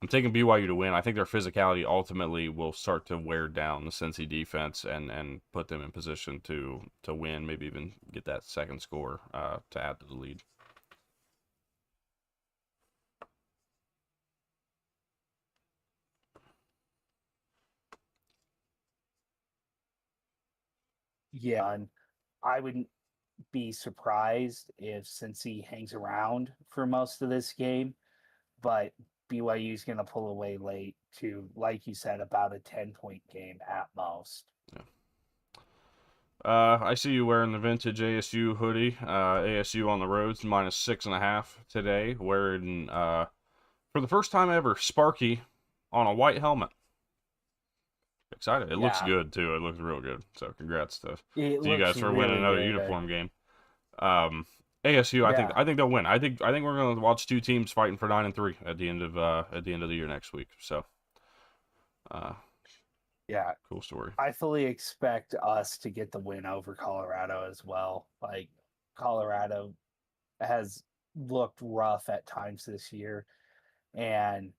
I'm taking BYU to win. I think their physicality ultimately will start to wear down the Cincy defense and put them in position to win, maybe even get that second score to add to the lead. Yeah, I wouldn't be surprised if Cincy hangs around for most of this game, but BYU is going to pull away late to, like you said, about a 10-point game at most. Yeah. I see you wearing the vintage ASU hoodie. ASU on the roads, -6.5 today. Wearing, for the first time ever, Sparky on a white helmet. Excited. It looks Yeah, good, too. It looks real good. So congrats to it you guys looks for winning really another good. uniform game. ASU, Yeah, I think they'll win. I think we're gonna watch two teams fighting for 9-3 at the end of the year next week. So, uh, yeah. cool story. I fully expect us to get the win over Colorado as well. Like, Colorado has looked rough at times this year, and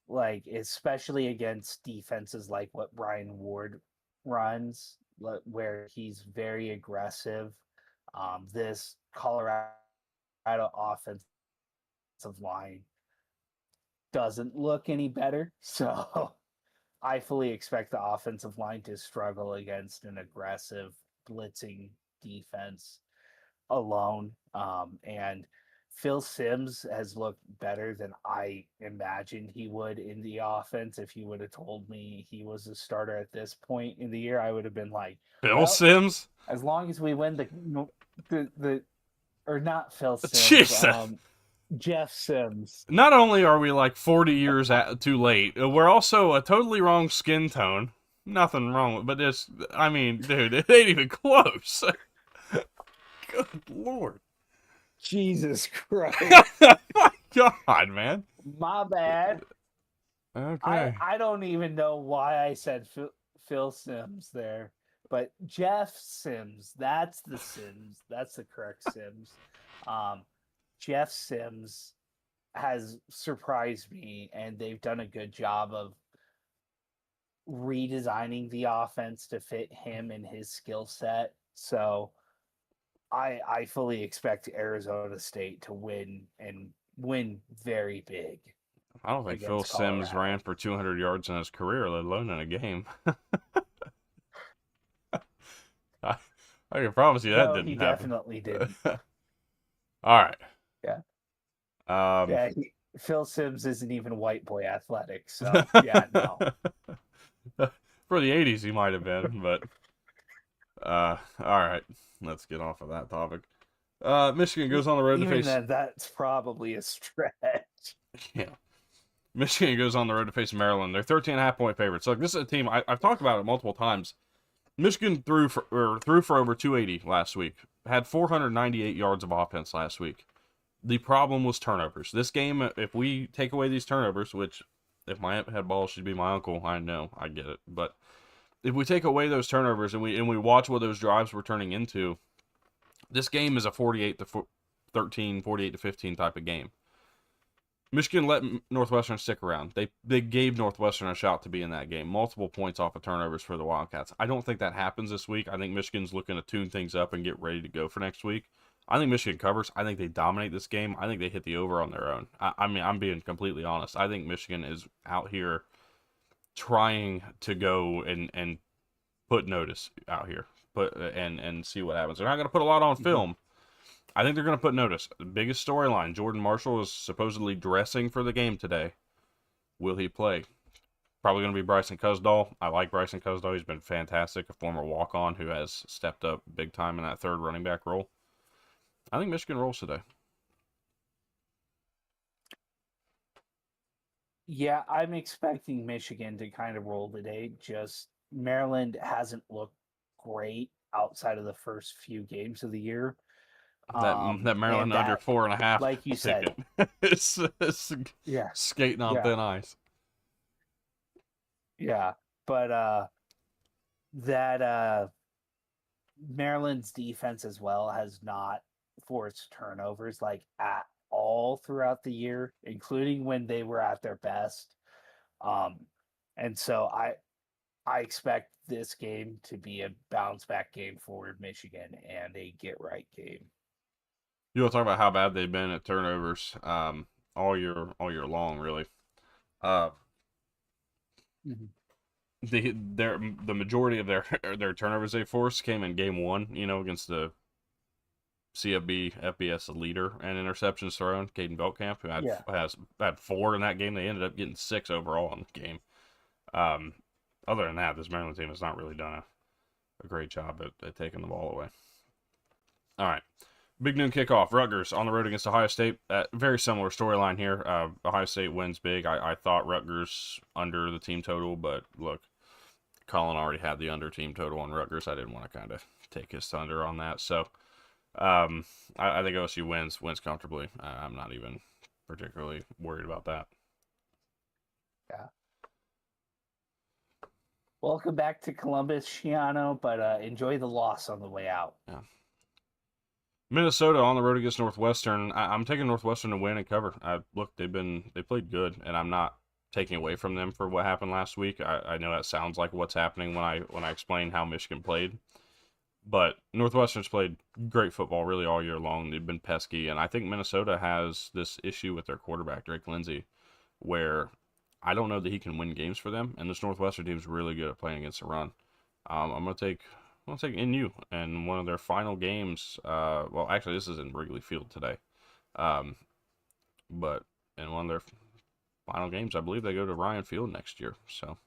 like especially against defenses like what Brian Ward runs, where he's very aggressive. This Colorado offensive line doesn't look any better, so I fully expect the offensive line to struggle against an aggressive blitzing defense alone. And Phil Simms has looked better than I imagined he would in the offense. If you would have told me he was a starter at this point in the year, I would have been like, Bill well, Sims. as long as we win the or not Phil Simms, Jesus. Jeff Sims. Not only are we like 40 years too late, we're also a totally wrong skin tone. Nothing wrong with, but it's. I mean, dude, it ain't even close. Good lord. Jesus Christ. My God, man. My bad. Okay. I don't even know why I said Phil Sims there, but Jeff Sims. That's the Sims. That's the correct Sims. Um, Jeff Sims has surprised me, and they've done a good job of redesigning the offense to fit him and his skill set. So I fully expect Arizona State to win and win very big I don't think Phil against Sims ran Colorado. for 200 yards in his career, let alone in a game. I, I can promise you that No, he didn't happen. definitely didn't. All right. Yeah. Um, Yeah, Phil Sims isn't even white boy athletic, so yeah, no. for the 80s, he might have been, but all right. Let's get off of that topic. Michigan goes on the road to Even face. then, that's probably a stretch. Yeah. Michigan goes on the road to face Maryland. They're 13.5 point favorites. So this is a team I've talked about it multiple times. Michigan threw for over 280 last week. Had 498 yards of offense last week. The problem was turnovers. This game, if we take away these turnovers, which if my aunt had balls, she'd be my uncle. I know, I get it. But if we take away those turnovers and we watch what those drives were turning into, this game is a 48-13, 48-15 type of game. Michigan let Northwestern stick around. They gave Northwestern a shot to be in that game. Multiple points off of turnovers for the Wildcats. I don't think that happens this week. I think Michigan's looking to tune things up and get ready to go for next week. I think Michigan covers. I think they dominate this game. I think they hit the over on their own. I mean, I'm being completely honest. I think Michigan is out here trying to go and put notice out here, put and see what happens. They're not going to put a lot on film. I think they're going to put notice. The biggest storyline: Jordan Marshall is supposedly dressing for the game today. Will he play? Probably going to be Bryson Cusdahl. I like Bryson Cusdahl. He's been fantastic, a former walk-on who has stepped up big time in that third running back role. I think Michigan rolls today. Yeah, I'm expecting Michigan to kind of roll today. Just Maryland hasn't looked great outside of the first few games of the year. That And Maryland under that, 4.5 like you said, ticket. it's yeah, skating on yeah, thin ice. yeah. But that Maryland's defense as well has not forced turnovers like at all throughout the year, including when they were at their best. Um, and so I expect this game to be a bounce back game for Michigan and a get right game. You want to talk about how bad they've been at turnovers all year long, really. Uh, Mhm. the majority of their turnovers they forced came in game one. Against the CFB FBS leader and interceptions thrown, Caden Beltcamp, who Yeah. had 4 in that game. They ended up getting 6 overall in the game. Um, Other than that, this Maryland team has not really done a great job at taking the ball away. All right. Big noon kickoff. Rutgers on the road against Ohio State. Very similar storyline here. Ohio State wins big. I thought Rutgers under the team total, but look, Colin already had the under team total on Rutgers. I didn't want to kind of take his thunder on that. So I think OSU wins comfortably. I'm not even particularly worried about that. Yeah. Welcome back to Columbus, Shiano, but enjoy the loss on the way out. Yeah. Minnesota on the road against Northwestern. I'm taking Northwestern to win and cover. Look, they played good, and I'm not taking away from them for what happened last week. I know that sounds like what's happening when I explain how Michigan played, but Northwestern's played great football really all year long. They've been pesky, and I think Minnesota has this issue with their quarterback Drake Lindsey, where I don't know that he can win games for them, and this Northwestern team is really good at playing against the run. I'm gonna take NU in one of their final games. Well, actually, this is in Wrigley Field today, um, but in one of their final games, I believe they go to Ryan Field next year. So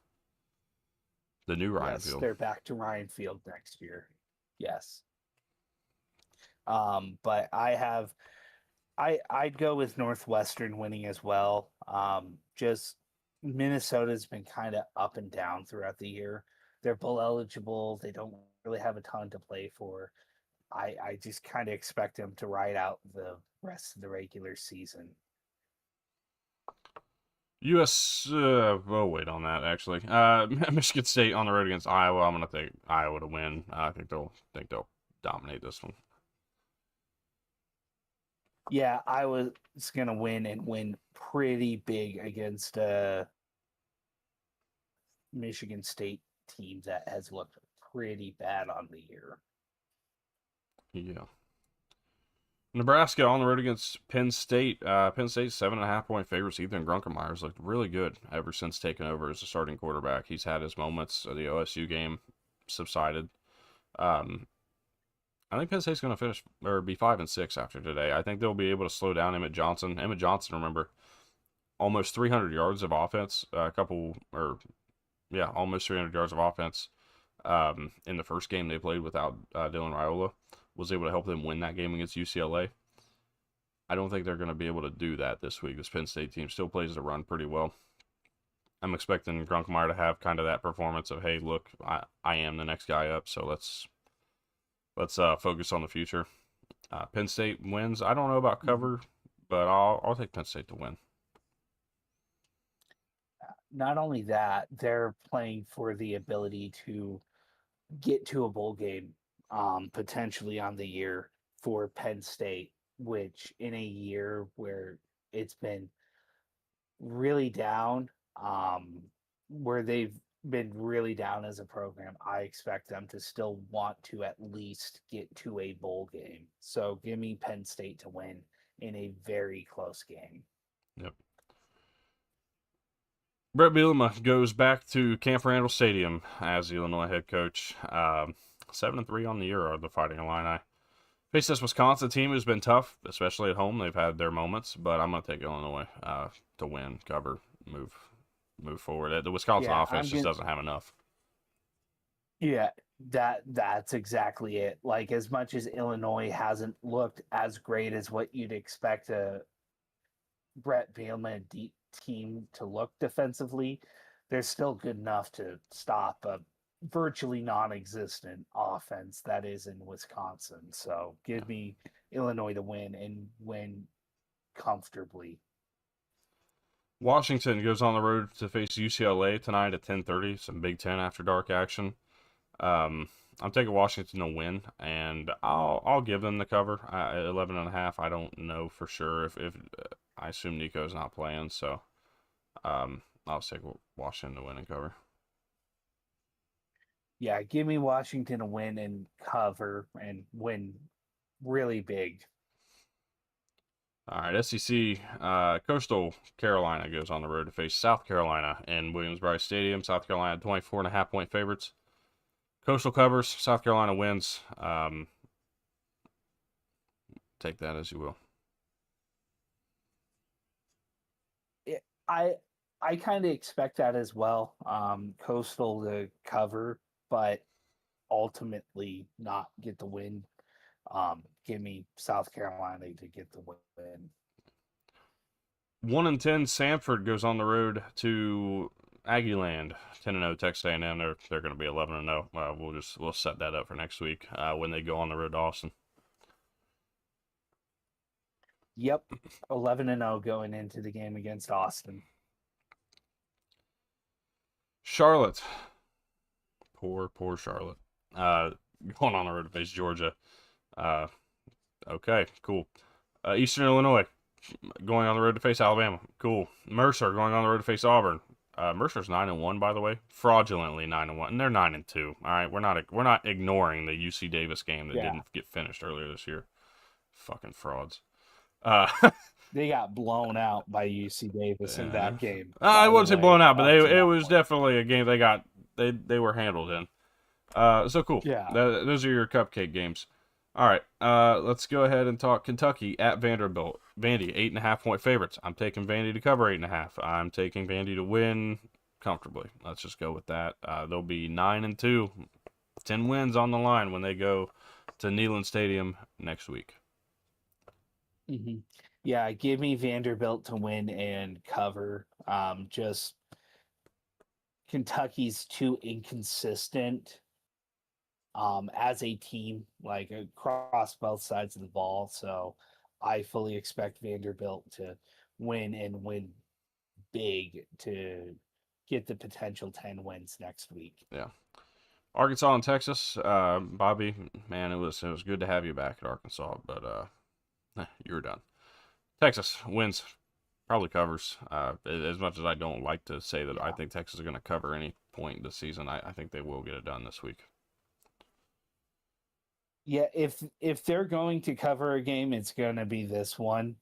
the new Ryan Yes, Field. they're back to Ryan Field next year. Yes. But I'd go with Northwestern winning as well. Just Minnesota's been kind of up and down throughout the year. They're bowl eligible. They don't really have a ton to play for. I just kind of expect them to ride out the rest of the regular season. U.S. We'll wait on that actually. Michigan State on the road against Iowa. I'm gonna take Iowa to win. I think they'll dominate this one. Yeah, I was gonna win and win pretty big against Michigan State team that has looked pretty bad on the year. Yeah. Nebraska on the road against Penn State. Penn State's 7.5 point favorites. Ethan Grunkermeyer's looked really good ever since taking over as a starting quarterback. He's had his moments. The OSU game subsided. Um, I think Penn State's going to finish or be 5-6 after today. I think they'll be able to slow down Emmett Johnson. Emmett Johnson, remember, almost 300 yards of offense. Almost 300 yards of offense. In the first game they played without Dylan Raiola, was able to help them win that game against UCLA. I don't think they're going to be able to do that this week. This Penn State team still plays the run pretty well. I'm expecting Grunkemeyer to have kind of that performance of, hey, look, I am the next guy up, so let's focus on the future. Penn State wins. I don't know about cover, but I'll take Penn State to win. Not only that, they're playing for the ability to get to a bowl game, potentially on the year for Penn State, which in a year where it's been really down, where they've been really down as a program, I expect them to still want to at least get to a bowl game. So give me Penn State to win in a very close game. Yep. Brett Bielema goes back to Camp Randall Stadium as the Illinois head coach. 7-3 on the year are the Fighting Illini. Face this Wisconsin team who's been tough, especially at home. They've had their moments, but I'm going to take Illinois to win, cover, move forward. The Wisconsin offense just doesn't have enough. Yeah, that's exactly it. Like, as much as Illinois hasn't looked as great as what you'd expect a Brett Bielema team to look defensively, they're still good enough to stop a virtually non-existent offense that is in Wisconsin. So give me Illinois to win and win comfortably. Washington goes on the road to face UCLA tonight at 10:30. Some Big Ten after dark action. I'm taking Washington to win, and I'll give them the cover at 11.5. I don't know for sure if I assume Nico's not playing, so I'll take Washington to win and cover. Yeah, give me Washington to win and cover and win really big. All right, SEC, Coastal Carolina goes on the road to face South Carolina in Williams-Brice Stadium. South Carolina 24.5-point favorites. Coastal covers, South Carolina wins. Take that as you will. I I kind of expect that as well. Coastal to cover, but ultimately not get the win. Give me South Carolina to get the win. 1-10 Samford goes on the road to Aggieland. 10-0 Texas A&M. They're going to be 11-0. We'll set that up for next week when they go on the road to Austin. Yep, 11-0 going into the game against Austin. Charlotte, poor Charlotte. Going on the road to face Georgia. Okay, cool. Eastern Illinois going on the road to face Alabama. Cool. Mercer going on the road to face Auburn. Mercer's 9-1, by the way, fraudulently 9-1, and they're 9-2. All right, we're not ignoring the UC Davis game that didn't get finished earlier this year. Fucking frauds. They got blown out by UC Davis in that game. I wouldn't say blown out, but it was point. definitely a game they were handled in. So cool. Yeah. Those are your cupcake games. All right, let's go ahead and talk Kentucky at Vanderbilt. Vandy, 8.5-point favorites. I'm taking Vandy to cover 8.5. I'm taking Vandy to win comfortably. Let's just go with that. They'll be 9-2, 10 wins on the line when they go to Neyland Stadium next week. Mm-hmm. Yeah, give me Vanderbilt to win and cover. Just Kentucky's too inconsistent as a team, like across both sides of the ball. So I fully expect Vanderbilt to win and win big to get the potential 10 wins next week. Yeah. Arkansas and Texas, Bobby, man, it was good to have you back at Arkansas, but you were done. Texas wins, probably covers. As much as I don't like to say that I think Texas is going to cover any point this season, I think they will get it done this week. Yeah, if they're going to cover a game, it's going to be this one.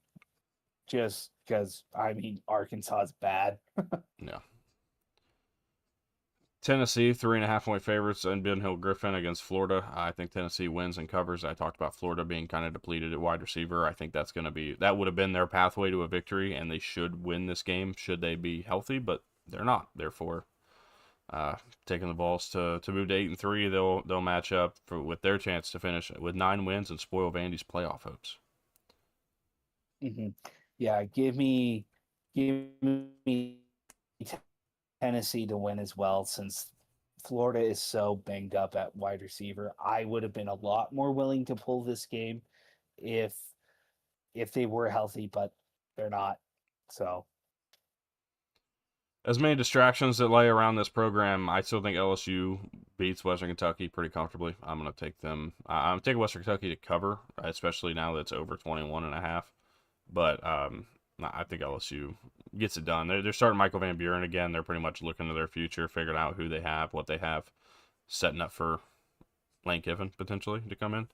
Just because Arkansas is bad. Yeah. Tennessee, 3.5-point favorites in Ben Hill Griffin against Florida. I think Tennessee wins and covers. I talked about Florida being kind of depleted at wide receiver. I think that would have been their pathway to a victory, and they should win this game should they be healthy, but they're not. Therefore, taking the balls to move to 8-3, they'll match up with their chance to finish with 9 wins and spoil Vandy's playoff hopes. Mm-hmm. Yeah, give me Tennessee to win as well, since Florida is so banged up at wide receiver. I would have been a lot more willing to pull this game if they were healthy, but they're not. So as many distractions that lay around this program, I still think LSU beats Western Kentucky pretty comfortably. I'm going to take them. I'm taking Western Kentucky to cover, especially now that it's over 21.5. But I think LSU gets it done. They're starting Michael Van Buren again. They're pretty much looking to their future, figuring out who they have, what they have, setting up for Lane Kiffin potentially to come in.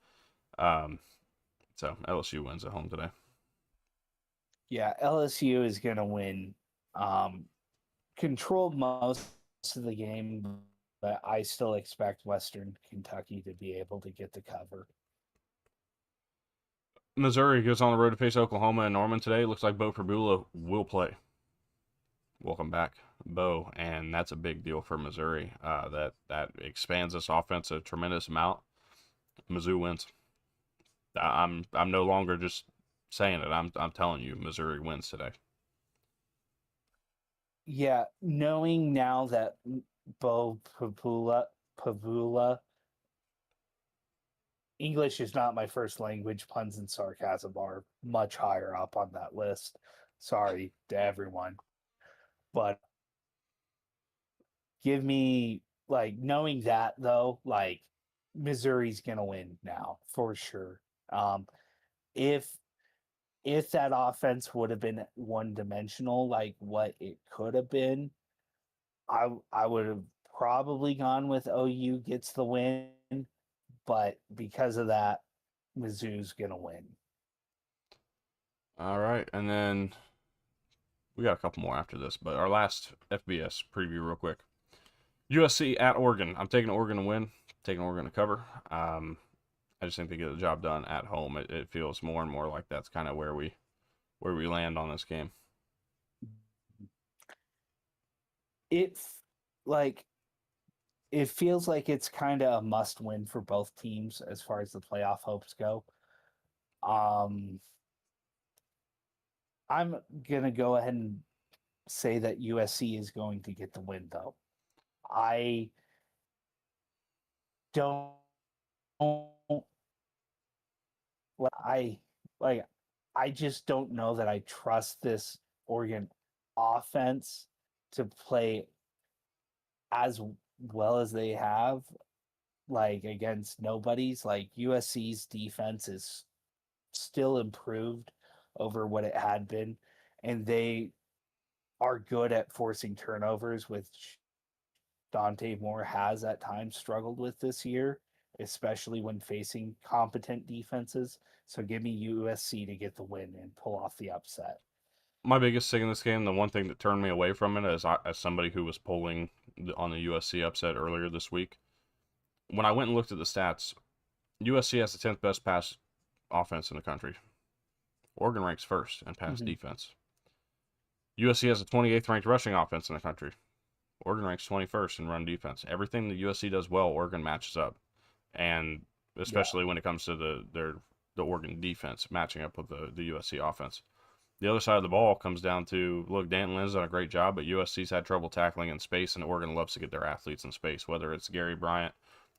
So LSU wins at home today. yeah, LSU is going to win. Control most of the game, but I still expect Western Kentucky to be able to get the cover. Missouri goes on the road to face Oklahoma and Norman today. Looks like Bo Prabula will play. Welcome back, Bo, and that's a big deal for Missouri. That expands this offense a tremendous amount. Mizzou wins. I'm no longer just saying it. I'm telling you, Missouri wins today. Yeah, knowing now that Bo Pavula, English is not my first language, puns and sarcasm are much higher up on that list. Sorry to everyone. But give me, like, knowing that though, like, Missouri's gonna win now for sure. If that offense would have been one dimensional, like what it could have been, I would have probably gone with OU gets the win, but because of that, Mizzou's gonna win. All right, and then we got a couple more after this, but our last FBS preview, real quick. USC at Oregon. I'm taking Oregon to win. Taking Oregon to cover. I just think they get the job done at home. It feels more and more like that's kind of where we land on this game. It like it feels like it's kind of a must win for both teams as far as the playoff hopes go. Um, I'm gonna go ahead and say that USC is going to get the win, though. I don't I like I just don't know that I trust this Oregon offense to play as well as they have, like against nobodies. Like USC's defense is still improved over what it had been, and they are good at forcing turnovers, which Dante Moore has at times struggled with this year, especially when facing competent defenses. So give me USC to get the win and pull off the upset. My biggest thing in this game, the one thing that turned me away from it, as somebody who was pulling on the USC upset earlier this week, when I went and looked at the stats, USC has the 10th best pass offense in the country. Oregon ranks first in pass Mm-hmm. defense. USC has the 28th ranked rushing offense in the country. Oregon ranks 21st in run defense. Everything that USC does well, Oregon matches up, and Yeah. especially when it comes to the Oregon defense matching up with the USC offense. The other side of the ball comes down to, look, Danton Lynn's done a great job, but USC's had trouble tackling in space, and Oregon loves to get their athletes in space, whether it's Gary Bryant,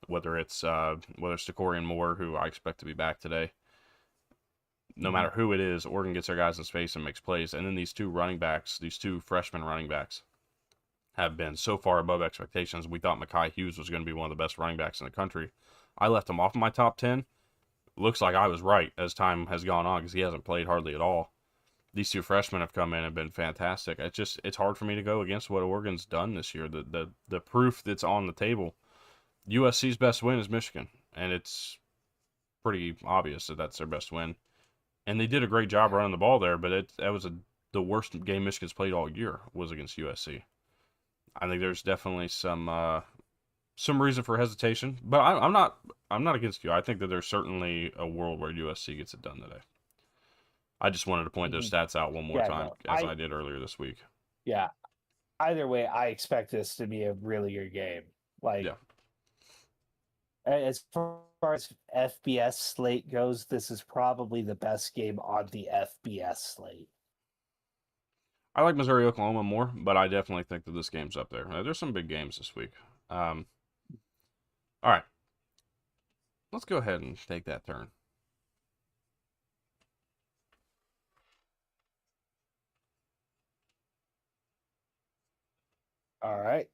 whether it's Decorian Moore, who I expect to be back today. No Mm-hmm. matter who it is, Oregon gets their guys in space and makes plays. And then these two running backs, these two freshman running backs, have been so far above expectations. We thought Mekhi Hughes was going to be one of the best running backs in the country. I left him off of my top 10. Looks like I was right as time has gone on because he hasn't played hardly at all. These two freshmen have come in and been fantastic. It's hard for me to go against what Oregon's done this year. The proof that's on the table. USC's best win is Michigan, and it's pretty obvious that that's their best win. And they did a great job Yeah. running the ball there, but that was the worst game Michigan's played all year was against USC. I think there's definitely some reason for hesitation, but I'm not against you. I think that there's certainly a world where USC gets it done today. I just wanted to point those Mm-hmm. stats out one more Yeah. time No. as I did earlier this week. Yeah. Either way, I expect this to be a really good game. Like Yeah, as far as FBS slate goes, this is probably the best game on the FBS slate. I like Missouri Oklahoma more, but I definitely think that this game's up there. There's some big games this week. Um, all right, let's go ahead and take that turn. All right.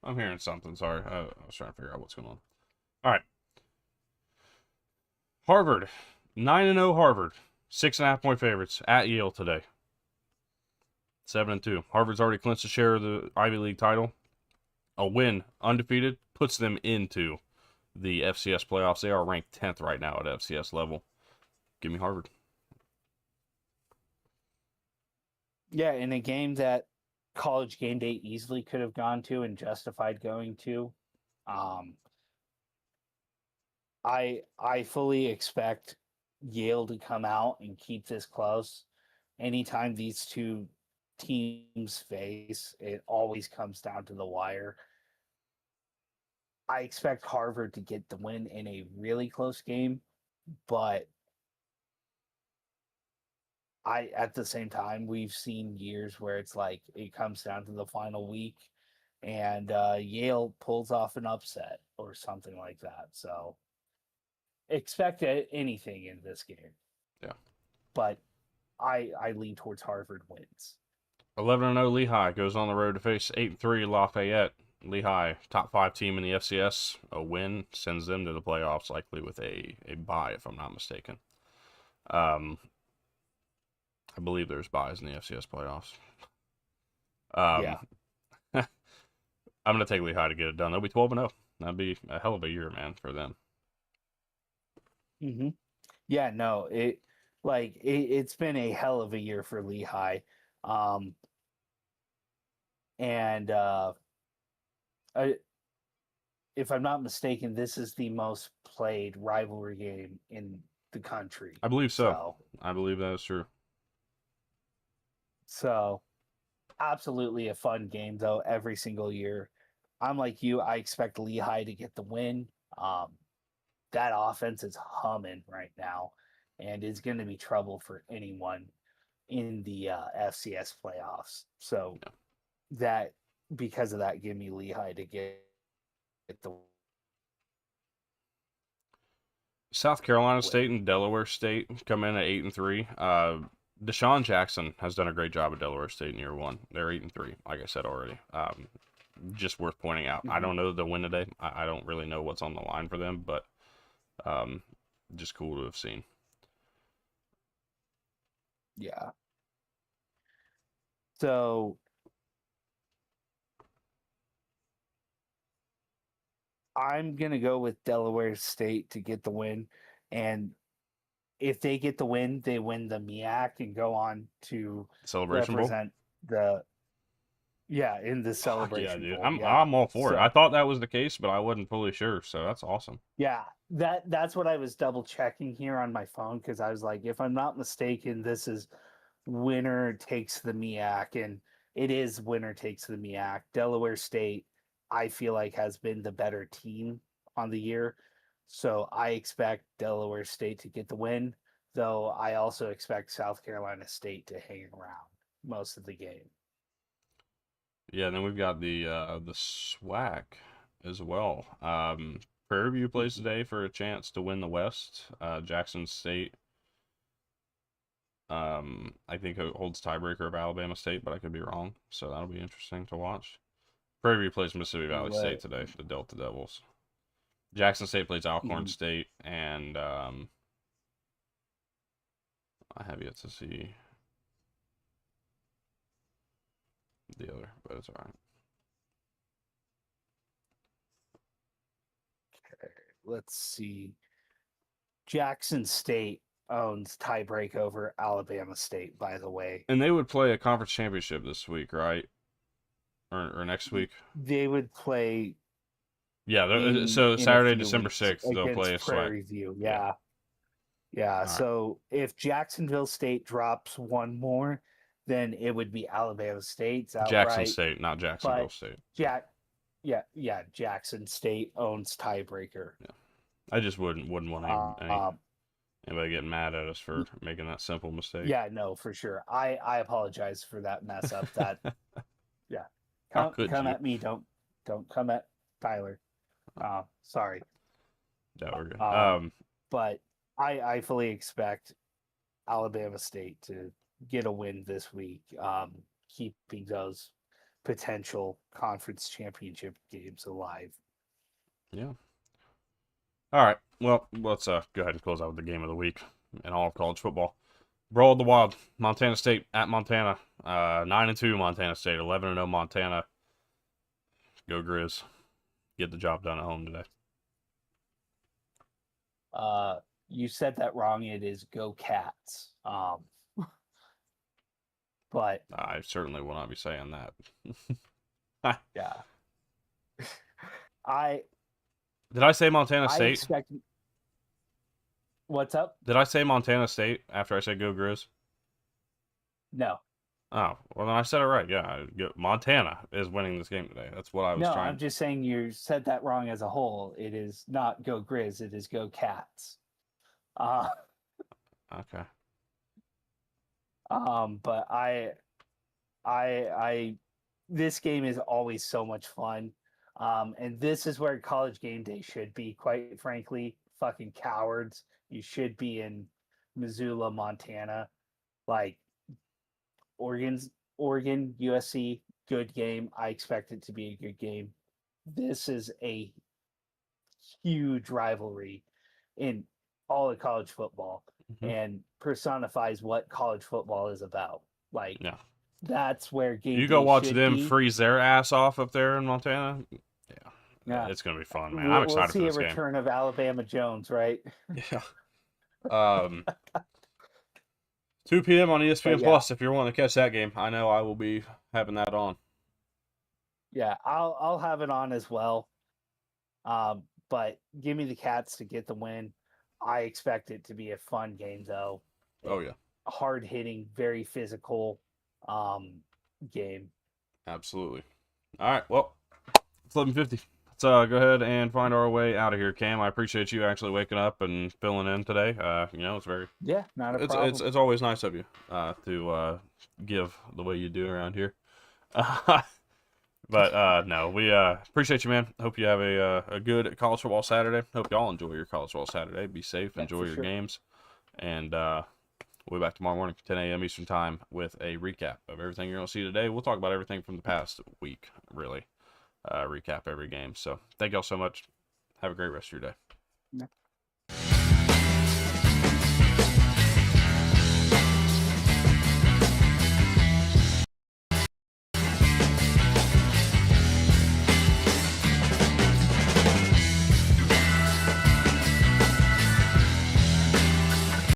I'm hearing something. Sorry, I was trying to figure out what's going on. All right, Harvard, 9-0 Harvard, 6.5-point favorites at Yale today. 7-2. Harvard's already clinched a share of the Ivy League title. A win, undefeated, puts them into the FCS playoffs. They are ranked 10th right now at FCS level. Give me Harvard. Yeah, in a game that College Game Day easily could have gone to and justified going to. Um, I fully expect Yale to come out and keep this close. Anytime these two teams face, it always comes down to the wire. I expect Harvard to get the win in a really close game, but I at the same time we've seen years where it's like it comes down to the final week and Yale pulls off an upset or something like that. So expect anything in this game, Yeah. but I lean towards Harvard wins. 11-0 Lehigh goes on the road to face 8-3 Lafayette. Lehigh, top 5 team in the FCS. A win sends them to the playoffs, likely with a bye, if I'm not mistaken. Um, I believe there's buys in the FCS playoffs. Yeah. Um, I'm going to take Lehigh to get it done. They'll be 12-0. That'd be a hell of a year, man, for them. Mm-hmm. Yeah. No. It. Like it's been a hell of a year for Lehigh. Um, and I, if I'm not mistaken, this is the most played rivalry game in the country. I believe so. So, I believe that is true. so absolutely a fun game though. Every single year, I'm like you. I expect Lehigh to get the win. Um, that offense is humming right now, and is going to be trouble for anyone in the FCS playoffs. So Yeah. that because of that, give me Lehigh to get the South Carolina win. State and Delaware State come in at 8-3. Deshaun Jackson has done a great job at Delaware State in year one. They're 8-3, like I said already. Just worth pointing out. I Mm-hmm. don't know that they'll win today. I don't really know what's on the line for them, but um, just cool to have seen. Yeah. So I'm gonna go with Delaware State to get the win, and if they get the win, they win the MEAC and go on to Celebration Bowl. represent the in the Fuck yeah, Celebration dude. Bowl. Yeah. I'm all for it. I So thought that was the case, but I wasn't fully sure. So that's awesome. yeah, that's what I was double checking here on my phone because I was like, if I'm not mistaken, this is winner takes the MEAC, and it is winner takes the MEAC. Delaware State, I feel like, has been the better team on the year, so I expect Delaware State to get the win. Though I also expect South Carolina State to hang around most of the game. Yeah, and then we've got the SWAC as well. Prairie View plays Mhm. today for a chance to win the West. Jackson State, I think holds tiebreaker of Alabama State, but I could be wrong. So that'll be interesting to watch. Prairie View plays Mississippi Valley State Let today, the Delta Devils. Jackson State plays Alcorn mhm. State, and I have yet to see the other, but it's all right. Let's see. Jackson State owns tiebreak over Alabama State. By the way, And they would play a conference championship this week, right? Or next week? they would play Yeah, so in a Saturday, few December weeks 6th, they'll play against a SWAC. Prairie View. Yeah. Yeah. Yeah. All right. So if Jacksonville State drops one more, then it would be Alabama State's Jackson outright. State, not Jacksonville But State. Jack yeah, Jackson State owns tiebreaker. Yeah. I just wouldn't want Um anybody getting mad at us for making that simple mistake. yeah, no, for sure. I apologize for that mess up. That yeah. How Come could come you? at me, don't come at Tyler. Sorry. Yeah, we're good. Um but I fully expect Alabama State to get a win this week, keeping those potential conference championship games alive. Yeah. All right. Well, let's go ahead and close out with the game of the week in all of college football. Brawl of the Wild, Montana State at Montana. 9-2 Montana State, 11-0 Montana. Go Grizz. Get the job done at home today. You said that wrong. It is Go Cats. But I certainly will not be saying that. yeah, I Did I say Montana I State? expect. What's up? Did I say Montana State after I said Go Grizz? No, Oh, well, then I said it right. Yeah, Montana is winning this game today. That's what I was no. trying. I'm just saying you said that wrong as a whole. It is not Go Grizz. It is Go Cats. Uh, Okay. but I this game is always so much fun. And this is where college game day should be, quite frankly. Fucking cowards. You should be in Missoula, Montana. Like Oregon, USC, good game. I expect it to be a good game. This is a huge rivalry in all of college football Hmm. and personifies what college football is about. Like Yeah. that's where game You go day watch should them be. freeze their ass off up there in Montana. Yeah. Yeah, It's going to be fun, man. I'm we'll excited for see a this game. return of Alabama Jones, right? Yeah. Um, 2 p.m. on ESPN But yeah, Plus. If you're wanting to catch that game, I know I will be having that on. yeah, I'll have it on as well. But give me the Cats to get the win. I expect it to be a fun game, though. Oh yeah, Hard hitting, very physical game. absolutely. All right, well, it's 11:50. Let's go ahead and find our way out of here, Cam. I appreciate you actually waking up and filling in today. It's very Yeah, not a it's problem. it's always nice of you to give the way you do around here. But no, we appreciate you, man. Hope you have a good college football Saturday. Hope y'all enjoy your college football Saturday. Be safe, Yeah, enjoy for your sure. games, and we'll be back tomorrow morning, 10 a.m. Eastern Time, with a recap of everything you're going to see today. We'll talk about everything from the past week, really. Recap every game. So thank y'all so much. Have a great rest of your day. Yeah.